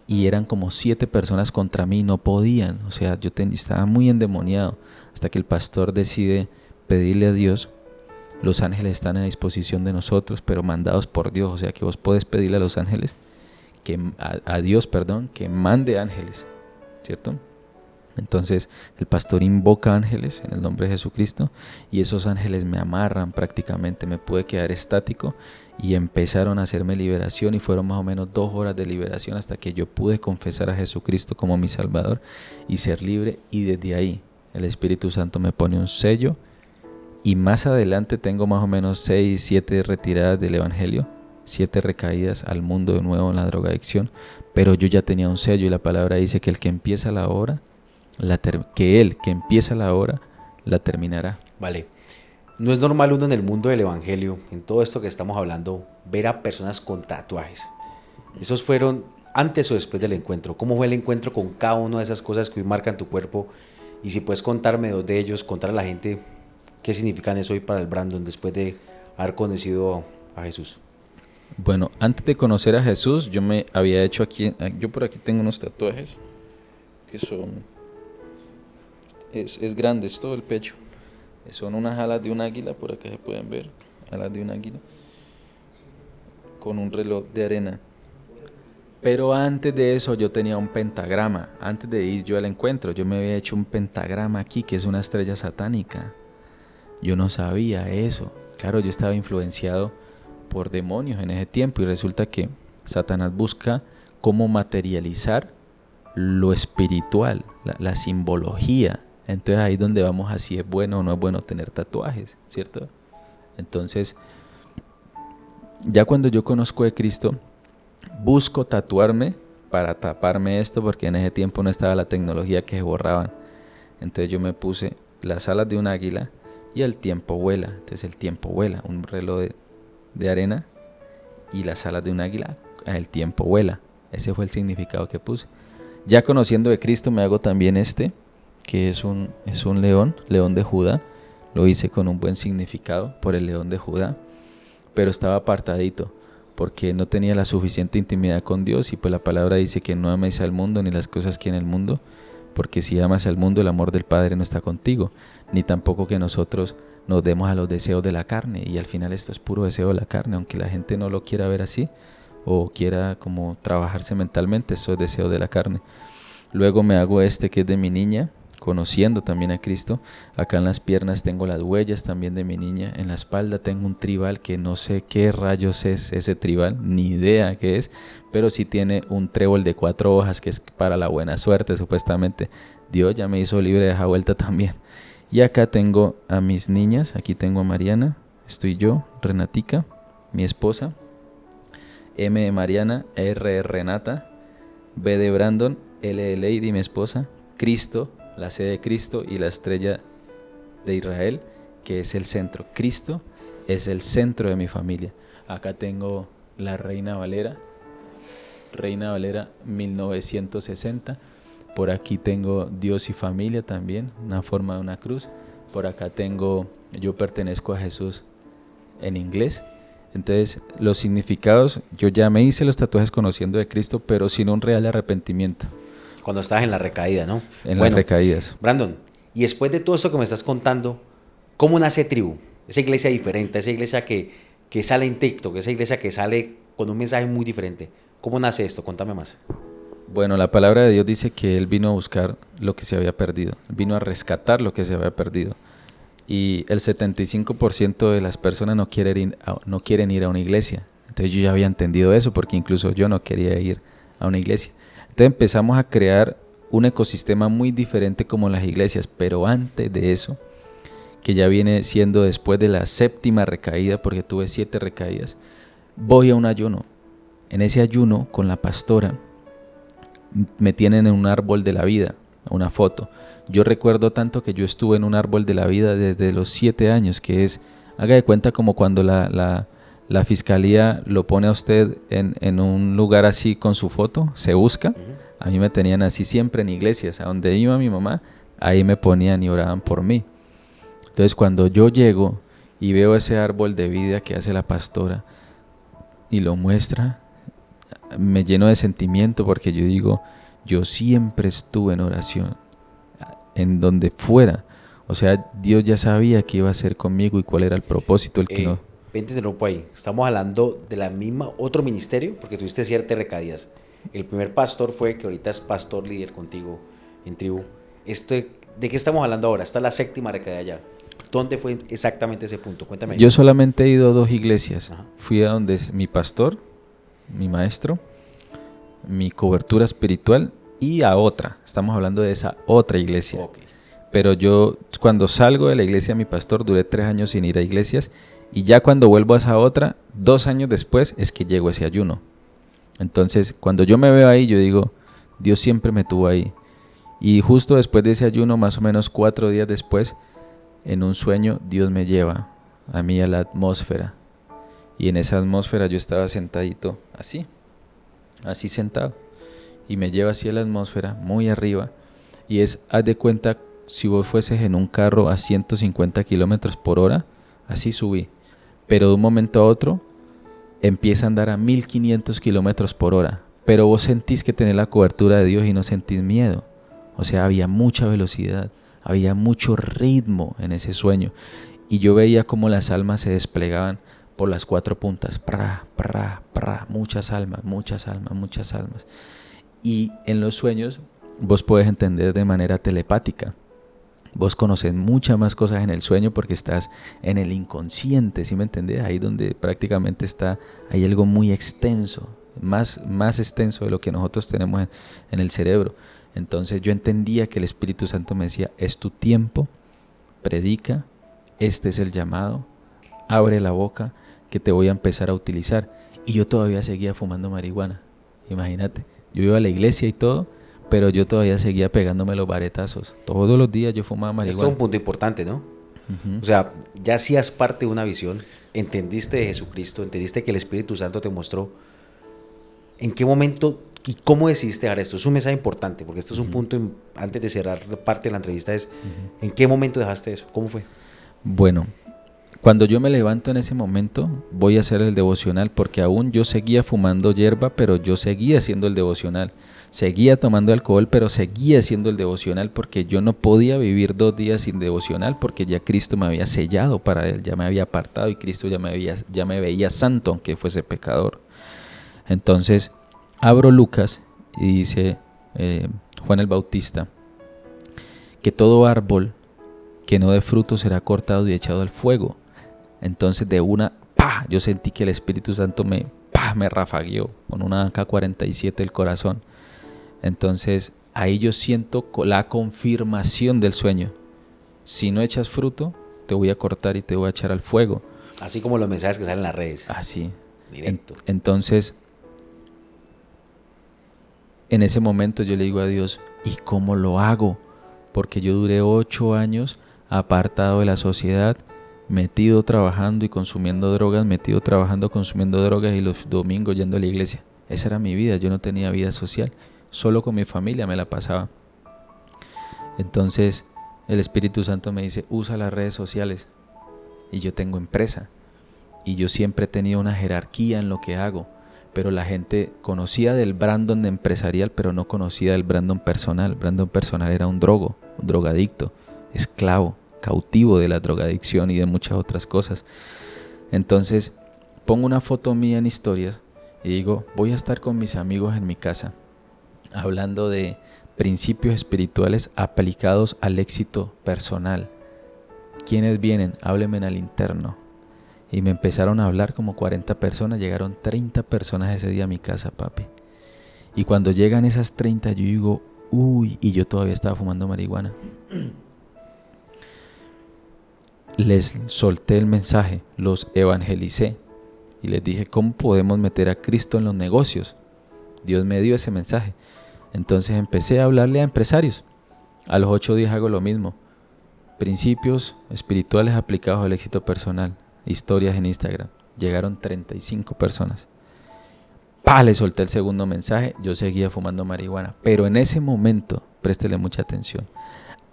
y eran como 7 personas contra mí, no podían, o sea, yo estaba muy endemoniado, hasta que el pastor decide pedirle a Dios. Los ángeles están a disposición de nosotros, pero mandados por Dios, o sea que vos podés pedirle a los ángeles, a Dios, que mande ángeles, ¿cierto? Entonces el pastor invoca ángeles en el nombre de Jesucristo, y esos ángeles me amarran prácticamente, me pude quedar estático, y empezaron a hacerme liberación, y fueron más o menos 2 horas de liberación hasta que yo pude confesar a Jesucristo como mi Salvador y ser libre, y desde ahí el Espíritu Santo me pone un sello. Y más adelante tengo más o menos 6, 7 retiradas del Evangelio, 7 recaídas al mundo de nuevo en la drogadicción, pero yo ya tenía un sello, y la palabra dice que el que empieza la obra, la terminará. Vale. No es normal uno en el mundo del Evangelio, en todo esto que estamos hablando, ver a personas con tatuajes. ¿Esos fueron antes o después del encuentro? ¿Cómo fue el encuentro con cada una de esas cosas que hoy marcan tu cuerpo? Y si puedes contarme 2 de ellos, contar a la gente qué significan eso hoy para el Brandon después de haber conocido a Jesús. Bueno, antes de conocer a Jesús, yo me había hecho yo por aquí tengo unos tatuajes que es grande, es todo el pecho. Son unas alas de un águila, por acá se pueden ver, alas de un águila, con un reloj de arena. Pero antes de eso yo tenía un pentagrama. Antes de ir yo al encuentro, yo me había hecho un pentagrama aquí, que es una estrella satánica. Yo no sabía eso. Claro, yo estaba influenciado por demonios en ese tiempo, y resulta que Satanás busca cómo materializar lo espiritual, la simbología. Entonces ahí es donde vamos a si es bueno o no es bueno tener tatuajes, ¿cierto? Entonces, ya cuando yo conozco de Cristo, busco tatuarme para taparme esto, porque en ese tiempo no estaba la tecnología que se borraban. Entonces yo me puse las alas de un águila y el tiempo vuela. Entonces el tiempo vuela, un reloj de arena y las alas de un águila, el tiempo vuela. Ese fue el significado que puse. Ya conociendo de Cristo me hago también que es un león de Judá. Lo hice con un buen significado por el león de Judá, pero estaba apartadito porque no tenía la suficiente intimidad con Dios, y pues la palabra dice que no améis al mundo ni las cosas que en el mundo, porque si amas al mundo el amor del Padre no está contigo, ni tampoco que nosotros nos demos a los deseos de la carne, y al final esto es puro deseo de la carne, aunque la gente no lo quiera ver así o quiera como trabajarse mentalmente, eso es deseo de la carne. Luego me hago que es de mi niña, conociendo también a Cristo. Acá en las piernas tengo las huellas también de mi niña. En la espalda tengo un tribal que no sé qué rayos es ese tribal, ni idea qué es, pero sí tiene un trébol de 4 hojas que es para la buena suerte, supuestamente. Dios ya me hizo libre de esa vuelta también. Y acá tengo a mis niñas, aquí tengo a Mariana, estoy yo, Renatica, mi esposa, M de Mariana, R de Renata, B de Brandon, L de Lady, mi esposa, Cristo, la C de Cristo, y la estrella de Israel, que es el centro. Cristo es el centro de mi familia. Acá tengo la Reina Valera 1960. Por aquí tengo Dios y familia también, una forma de una cruz. Por acá tengo yo pertenezco a Jesús en inglés. Entonces los significados, yo ya me hice los tatuajes conociendo de Cristo, pero sin un real arrepentimiento. Cuando estás en la recaída, ¿no? En las recaídas. Brandon, y después de todo esto que me estás contando, ¿cómo nace Tribu? Esa iglesia diferente, esa iglesia que sale en TikTok, esa iglesia que sale con un mensaje muy diferente. ¿Cómo nace esto? Contame más. Bueno, la palabra de Dios dice que Él vino a buscar lo que se había perdido, vino a rescatar lo que se había perdido. Y el 75% de las personas no quieren ir a una iglesia. Entonces yo ya había entendido eso, porque incluso yo no quería ir a una iglesia. Entonces empezamos a crear un ecosistema muy diferente como las iglesias, pero antes de eso, que ya viene siendo después de la 7ª recaída, porque tuve 7 recaídas, voy a un ayuno. En ese ayuno con la pastora me tienen en un árbol de la vida, una foto. Yo recuerdo tanto que yo estuve en un árbol de la vida desde los 7 años, que es, haga de cuenta como cuando la fiscalía lo pone a usted en un lugar así con su foto, se busca. A mí me tenían así siempre en iglesias, a donde iba mi mamá, ahí me ponían y oraban por mí. Entonces cuando yo llego y veo ese árbol de vida que hace la pastora y lo muestra, me lleno de sentimiento, porque yo digo, yo siempre estuve en oración, en donde fuera. O sea, Dios ya sabía qué iba a hacer conmigo y cuál era el propósito. El que no. Vente de nuevo ahí. Estamos hablando de la misma, otro ministerio, porque tuviste 7 recaídas. El primer pastor fue, que ahorita es pastor líder contigo en Tribu. ¿De qué estamos hablando ahora? Está la 7ª recaída ya. ¿Dónde fue exactamente ese punto? Cuéntame. Yo solamente he ido a 2 iglesias. Ajá. Fui a donde es mi pastor, mi maestro, mi cobertura espiritual, y a otra. Estamos hablando de esa otra iglesia. Okay. Pero yo cuando salgo de la iglesia de mi pastor duré 3 años sin ir a iglesias, y ya cuando vuelvo a esa otra, 2 años después es que llego a ese ayuno. Entonces cuando yo me veo ahí, yo digo, Dios siempre me tuvo ahí. Y justo después de ese ayuno, más o menos 4 días después, en un sueño Dios me lleva a mí a la atmósfera, y en esa atmósfera yo estaba sentadito así sentado, y me lleva así a la atmósfera muy arriba, y haz de cuenta si vos fueses en un carro a 150 kilómetros por hora, así subí, pero de un momento a otro empieza a andar a 1500 kilómetros por hora, pero vos sentís que tenés la cobertura de Dios y no sentís miedo. O sea, había mucha velocidad, había mucho ritmo en ese sueño, y yo veía cómo las almas se desplegaban por las 4 puntas, muchas almas. Y en los sueños vos podés entender de manera telepática. Vos conoces muchas más cosas en el sueño porque estás en el inconsciente, ¿sí me entendés? Ahí donde prácticamente hay algo muy extenso más extenso de lo que nosotros tenemos en el cerebro. Entonces yo entendía que el Espíritu Santo me decía, es tu tiempo, predica, este es el llamado, abre la boca que te voy a empezar a utilizar. Y yo todavía seguía fumando marihuana, imagínate. Yo iba a la iglesia y todo, pero yo todavía seguía pegándome los varetazos. Todos los días yo fumaba marihuana. Esto es un punto importante, ¿no? O sea, ya hacías parte de una visión, entendiste de Jesucristo, entendiste que el Espíritu Santo te mostró. ¿En qué momento y cómo decidiste dejar esto? Es un mensaje importante, porque esto es un punto, antes de cerrar parte de la entrevista, es ¿en qué momento dejaste eso? ¿Cómo fue? Bueno, cuando yo me levanto en ese momento, voy a hacer el devocional, porque aún yo seguía fumando hierba, pero yo seguía haciendo el devocional. Seguía tomando alcohol, pero seguía haciendo el devocional, porque yo no podía vivir 2 días sin devocional, porque ya Cristo me había sellado para Él, ya me había apartado y Cristo ya me veía santo, aunque fuese pecador. Entonces, abro Lucas y dice Juan el Bautista, que todo árbol que no dé fruto será cortado y echado al fuego. Entonces de una, ¡pah!, yo sentí que el Espíritu Santo me rafagueó con una AK-47 el corazón. Entonces ahí yo siento la confirmación del sueño. Si no echas fruto, te voy a cortar y te voy a echar al fuego. Así como los mensajes que salen en las redes. Así. Directo. Entonces, en ese momento yo le digo a Dios, ¿y cómo lo hago? Porque yo duré 8 años apartado de la sociedad, metido trabajando y consumiendo drogas, y los domingos yendo a la iglesia. Esa era mi vida, yo no tenía vida social, solo con mi familia me la pasaba. Entonces el Espíritu Santo me dice, usa las redes sociales. Y yo tengo empresa, y yo siempre he tenido una jerarquía en lo que hago, pero la gente conocía del Brandon empresarial, pero no conocía del Brandon personal. Brandon personal era un drogadicto, esclavo, cautivo de la drogadicción y de muchas otras cosas. Entonces pongo una foto mía en historias y digo, voy a estar con mis amigos en mi casa hablando de principios espirituales aplicados al éxito personal. ¿Quiénes vienen? Háblenme al interno. Y me empezaron a hablar como 40 personas, llegaron 30 personas ese día a mi casa, papi. Y cuando llegan esas 30 yo digo, uy, y yo todavía estaba fumando marihuana. Les solté el mensaje, los evangelicé y les dije, ¿cómo podemos meter a Cristo en los negocios? Dios me dio ese mensaje. Entonces empecé a hablarle a empresarios. A los 8 días hago lo mismo. Principios espirituales aplicados al éxito personal. Historias en Instagram. Llegaron 35 personas. Le solté el segundo mensaje. Yo seguía fumando marihuana. Pero en ese momento, préstele mucha atención.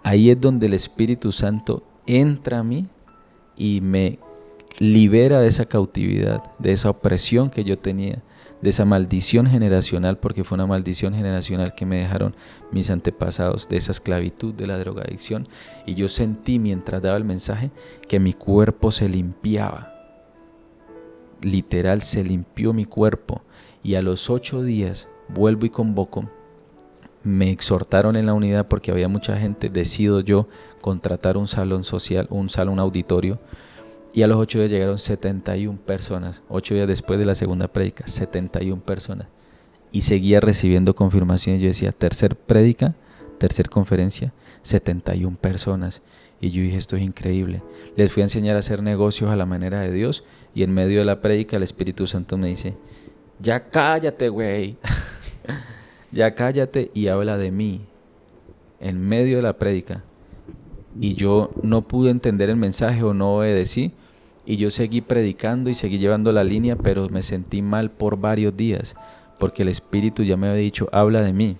Ahí es donde el Espíritu Santo entra a mí y me libera de esa cautividad, de esa opresión que yo tenía, de esa maldición generacional, porque fue una maldición generacional que me dejaron mis antepasados, de esa esclavitud de la drogadicción. Y yo sentí mientras daba el mensaje que mi cuerpo se limpiaba, literal se limpió mi cuerpo. Y a los 8 días vuelvo y convoco. Me exhortaron en la unidad porque había mucha gente, decido yo contratar un salón social, un auditorio, y a los 8 días llegaron 71 personas, 8 días después de la segunda prédica, 71 personas, y seguía recibiendo confirmaciones. Yo decía, tercer prédica, tercer conferencia, 71 personas, y yo dije, esto es increíble. Les fui a enseñar a hacer negocios a la manera de Dios, y en medio de la prédica el Espíritu Santo me dice, ya cállate, güey. Ya cállate y habla de mí en medio de la prédica. Y yo no pude entender el mensaje o no obedecí, y yo seguí predicando y seguí llevando la línea, pero me sentí mal por varios días porque el Espíritu ya me había dicho, habla de mí.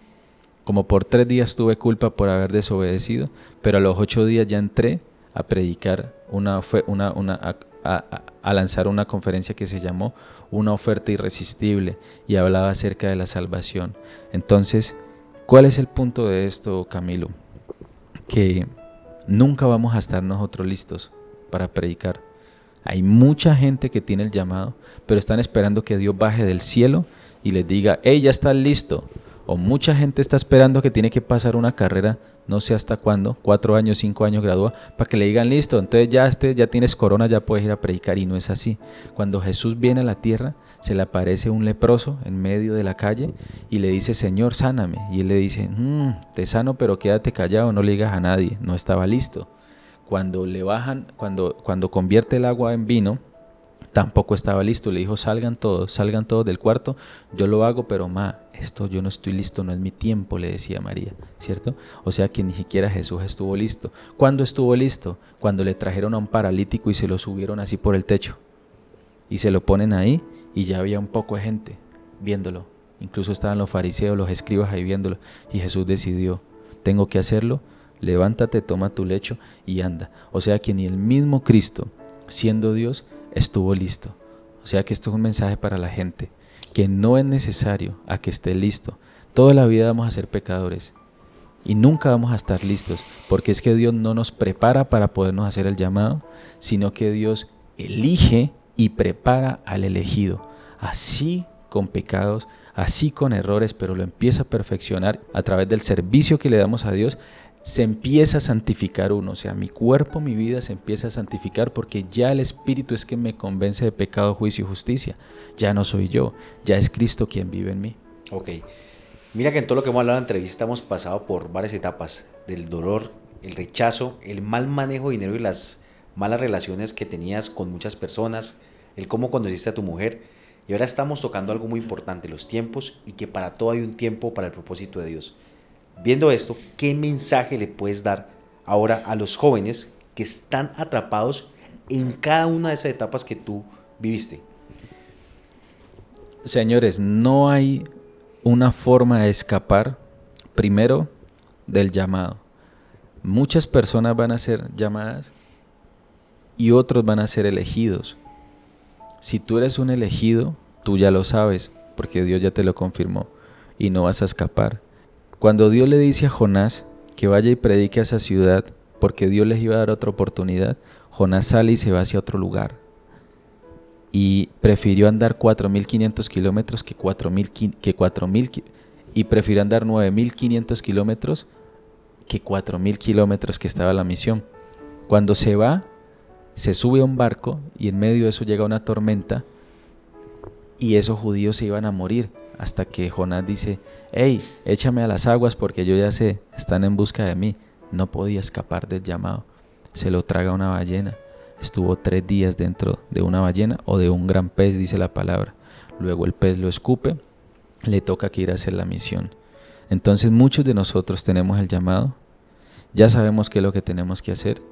Como por 3 días tuve culpa por haber desobedecido, pero a los 8 días ya entré a predicar, a lanzar una conferencia que se llamó Una oferta irresistible, y hablaba acerca de la salvación. Entonces, ¿cuál es el punto de esto, Camilo? Que nunca vamos a estar nosotros listos para predicar. Hay mucha gente que tiene el llamado, pero están esperando que Dios baje del cielo y les diga, hey, ya estás listo. O mucha gente está esperando que tiene que pasar una carrera, no sé hasta cuándo, 4 años, 5 años gradúa, para que le digan listo, entonces ya tienes corona, ya puedes ir a predicar. Y no es así. Cuando Jesús viene a la tierra, se le aparece un leproso en medio de la calle y le dice, Señor, sáname. Y él le dice, te sano, pero quédate callado, no le digas a nadie. No estaba listo. Cuando cuando convierte el agua en vino, tampoco estaba listo. Le dijo, salgan todos del cuarto. Yo lo hago, pero esto yo no estoy listo, no es mi tiempo, le decía María, ¿cierto? O sea que ni siquiera Jesús estuvo listo. ¿Cuándo estuvo listo? Cuando le trajeron a un paralítico y se lo subieron así por el techo. Y se lo ponen ahí y ya había un poco de gente viéndolo. Incluso estaban los fariseos, los escribas ahí viéndolo. Y Jesús decidió, tengo que hacerlo, levántate, toma tu lecho y anda. O sea que ni el mismo Cristo, siendo Dios, estuvo listo. O sea que esto es un mensaje para la gente, que no es necesario a que esté listo. Toda la vida vamos a ser pecadores y nunca vamos a estar listos, porque es que Dios no nos prepara para podernos hacer el llamado, sino que Dios elige y prepara al elegido, así con pecados, así con errores, pero lo empieza a perfeccionar a través del servicio que le damos a Dios. Se empieza a santificar uno, o sea, mi cuerpo, mi vida se empieza a santificar porque ya el Espíritu es quien me convence de pecado, juicio y justicia. Ya no soy yo, ya es Cristo quien vive en mí. Ok, mira que en todo lo que hemos hablado en la entrevista hemos pasado por varias etapas del dolor, el rechazo, el mal manejo de dinero y las malas relaciones que tenías con muchas personas, el cómo conociste a tu mujer, y ahora estamos tocando algo muy importante, los tiempos, y que para todo hay un tiempo para el propósito de Dios. Viendo esto, ¿qué mensaje le puedes dar ahora a los jóvenes que están atrapados en cada una de esas etapas que tú viviste? Señores, no hay una forma de escapar, primero, del llamado. Muchas personas van a ser llamadas y otros van a ser elegidos. Si tú eres un elegido, tú ya lo sabes, porque Dios ya te lo confirmó y no vas a escapar. Cuando Dios le dice a Jonás que vaya y predique a esa ciudad, porque Dios les iba a dar otra oportunidad, Jonás sale y se va hacia otro lugar. Y prefirió andar 4.500 kilómetros y prefirió andar 9.500 kilómetros que 4.000 kilómetros que estaba la misión. Cuando se va, se sube a un barco y en medio de eso llega una tormenta y esos judíos se iban a morir hasta que Jonás dice, hey, échame a las aguas porque yo ya sé, están en busca de mí. No podía escapar del llamado. Se lo traga una ballena. Estuvo 3 días dentro de una ballena o de un gran pez, dice la palabra. Luego el pez lo escupe, le toca que ir a hacer la misión. Entonces muchos de nosotros tenemos el llamado, ya sabemos qué es lo que tenemos que hacer,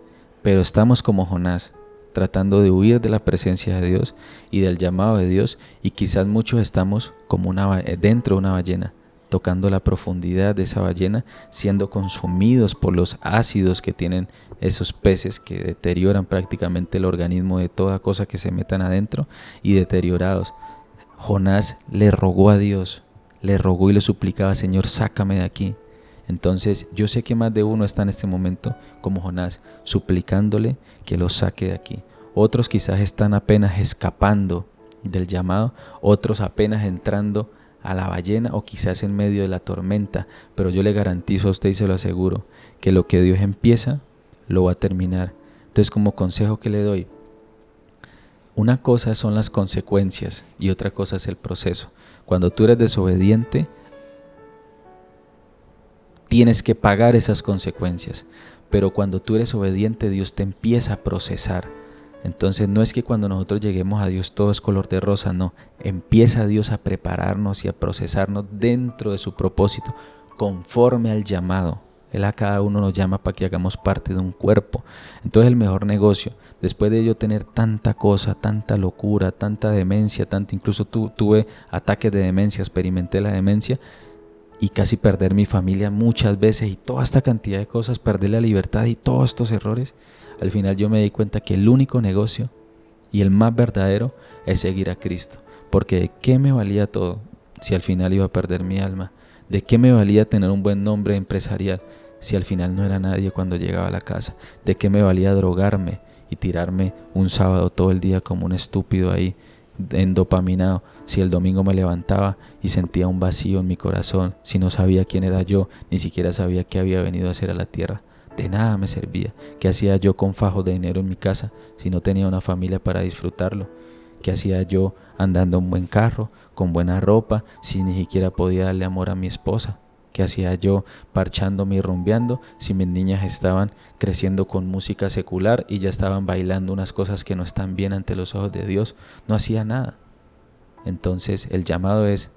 pero estamos como Jonás, tratando de huir de la presencia de Dios y del llamado de Dios, y quizás muchos estamos como dentro de una ballena, tocando la profundidad de esa ballena, siendo consumidos por los ácidos que tienen esos peces que deterioran prácticamente el organismo de toda cosa que se metan adentro y deteriorados. Jonás le rogó a Dios, le rogó y le suplicaba, Señor, sácame de aquí. Entonces yo sé que más de uno está en este momento como Jonás, suplicándole que lo saque de aquí. Otros quizás están apenas escapando del llamado, otros apenas entrando a la ballena o quizás en medio de la tormenta, pero yo le garantizo a usted y se lo aseguro que lo que Dios empieza lo va a terminar. Entonces, como consejo que le doy, una cosa son las consecuencias y otra cosa es el proceso. Cuando tú eres desobediente, tienes que pagar esas consecuencias, pero cuando tú eres obediente, Dios te empieza a procesar. Entonces no es que cuando nosotros lleguemos a Dios todo es color de rosa, no. Empieza Dios a prepararnos y a procesarnos dentro de su propósito, conforme al llamado. Él a cada uno nos llama para que hagamos parte de un cuerpo. Entonces el mejor negocio, después de yo tener tanta cosa, tanta locura, tanta demencia, incluso tuve ataques de demencia, experimenté la demencia y casi perder mi familia muchas veces y toda esta cantidad de cosas, perder la libertad y todos estos errores. Al final yo me di cuenta que el único negocio y el más verdadero es seguir a Cristo. Porque ¿de qué me valía todo si al final iba a perder mi alma? ¿De qué me valía tener un buen nombre empresarial si al final no era nadie cuando llegaba a la casa? ¿De qué me valía drogarme y tirarme un sábado todo el día como un estúpido ahí endopaminado si el domingo me levantaba y sentía un vacío en mi corazón, si no sabía quién era yo, ni siquiera sabía qué había venido a hacer a la tierra? De nada me servía. ¿Qué hacía yo con fajos de dinero en mi casa si no tenía una familia para disfrutarlo? ¿Qué hacía yo andando en buen carro, con buena ropa, si ni siquiera podía darle amor a mi esposa? ¿Qué hacía yo parchándome y rumbeando si mis niñas estaban creciendo con música secular y ya estaban bailando unas cosas que no están bien ante los ojos de Dios? No hacía nada. Entonces el llamado es: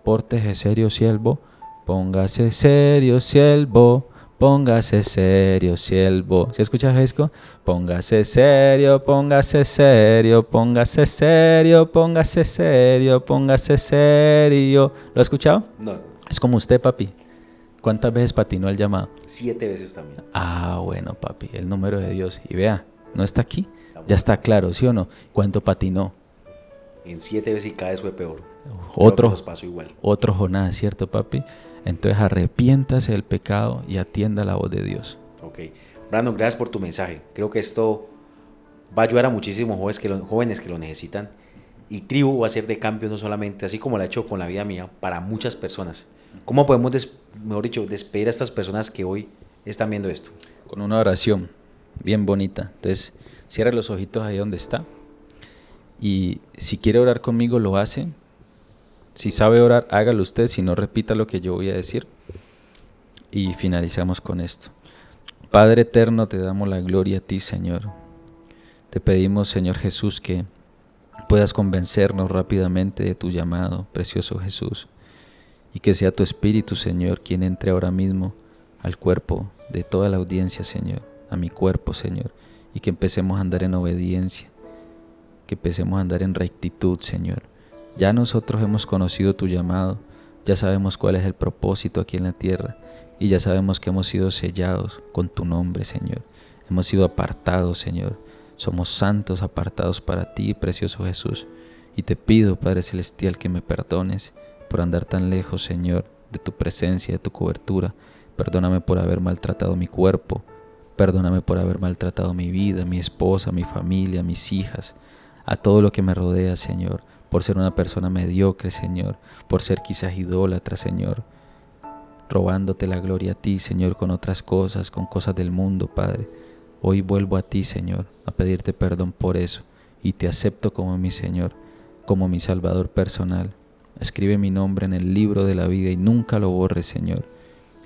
pórtese serio, siervo, póngase serio, siervo, póngase serio, siervo. ¿Sí escuchas esto? Póngase serio, póngase serio, póngase serio, póngase serio, póngase serio. ¿Lo has escuchado? No, Es como usted, papi. ¿Cuántas veces patinó el llamado? 7 veces también. Ah, bueno, papi, el número de Dios. Y vea, ¿no está aquí? Estamos Ya está claro, ¿sí o no? ¿Cuánto patinó? en 7 veces y cada vez fue peor. Otro, Nos pasó igual. otro Jonás, ¿cierto, papi? Entonces arrepiéntase del pecado y atienda la voz de Dios. Ok. Brandon, gracias por tu mensaje. Creo que esto va a ayudar a muchísimos jóvenes que lo necesitan. Y Tribu va a ser de cambio no solamente, así como lo ha hecho con la vida mía, para muchas personas. ¿Cómo podemos, mejor dicho, despedir a estas personas que hoy están viendo esto? Con una oración bien bonita. Entonces, cierra los ojitos ahí donde está. Y si quiere orar conmigo, lo hace. Si sabe orar, hágalo usted. Si no, repita lo que yo voy a decir. Y finalizamos con esto. Padre eterno, te damos la gloria a ti, Señor. Te pedimos, Señor Jesús, que puedas convencernos rápidamente de tu llamado, precioso Jesús. Y que sea tu Espíritu, Señor, quien entre ahora mismo al cuerpo de toda la audiencia, Señor, a mi cuerpo, Señor, y que empecemos a andar en obediencia, que empecemos a andar en rectitud, Señor. Ya nosotros hemos conocido tu llamado, ya sabemos cuál es el propósito aquí en la tierra, y ya sabemos que hemos sido sellados con tu nombre, Señor. Hemos sido apartados, Señor. Somos santos apartados para ti, precioso Jesús. Y te pido, Padre Celestial, que me perdones por andar tan lejos, Señor, de tu presencia, de tu cobertura. Perdóname por haber maltratado mi cuerpo. Perdóname por haber maltratado mi vida, mi esposa, mi familia, mis hijas, a todo lo que me rodea, Señor. Por ser una persona mediocre, Señor. Por ser quizás idólatra, Señor. Robándote la gloria a ti, Señor, con otras cosas, con cosas del mundo, Padre. Hoy vuelvo a ti, Señor, a pedirte perdón por eso. Y te acepto como mi Señor, como mi Salvador personal. Escribe mi nombre en el libro de la vida y nunca lo borres, Señor.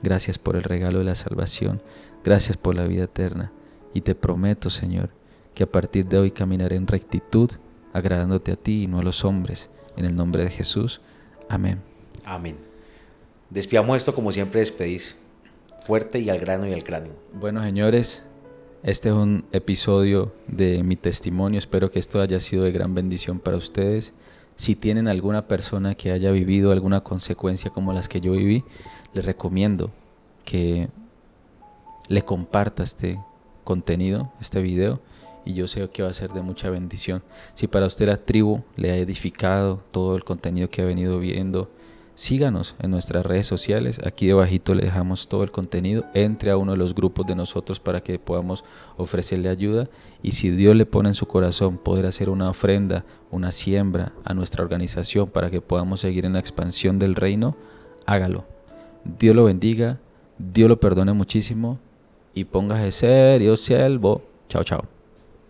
Gracias por el regalo de la salvación. Gracias por la vida eterna. Y te prometo, Señor, que a partir de hoy caminaré en rectitud, agradándote a ti y no a los hombres. En el nombre de Jesús. Amén. Amén. Despidamos esto como siempre despedís. Fuerte y al grano y al cráneo. Bueno, señores, este es un episodio de mi testimonio. Espero que esto haya sido de gran bendición para ustedes. Si tienen alguna persona que haya vivido alguna consecuencia como las que yo viví, les recomiendo que le comparta este contenido, este video, y yo sé que va a ser de mucha bendición. Si para usted la tribu le ha edificado todo el contenido que ha venido viendo, síganos en nuestras redes sociales. Aquí debajito le dejamos todo el contenido. Entre a uno de los grupos de nosotros para que podamos ofrecerle ayuda. Y si Dios le pone en su corazón poder hacer una ofrenda, una siembra a nuestra organización para que podamos seguir en la expansión del reino, hágalo. Dios lo bendiga, Dios lo perdone muchísimo y póngase serio, siervo. Chao, chao.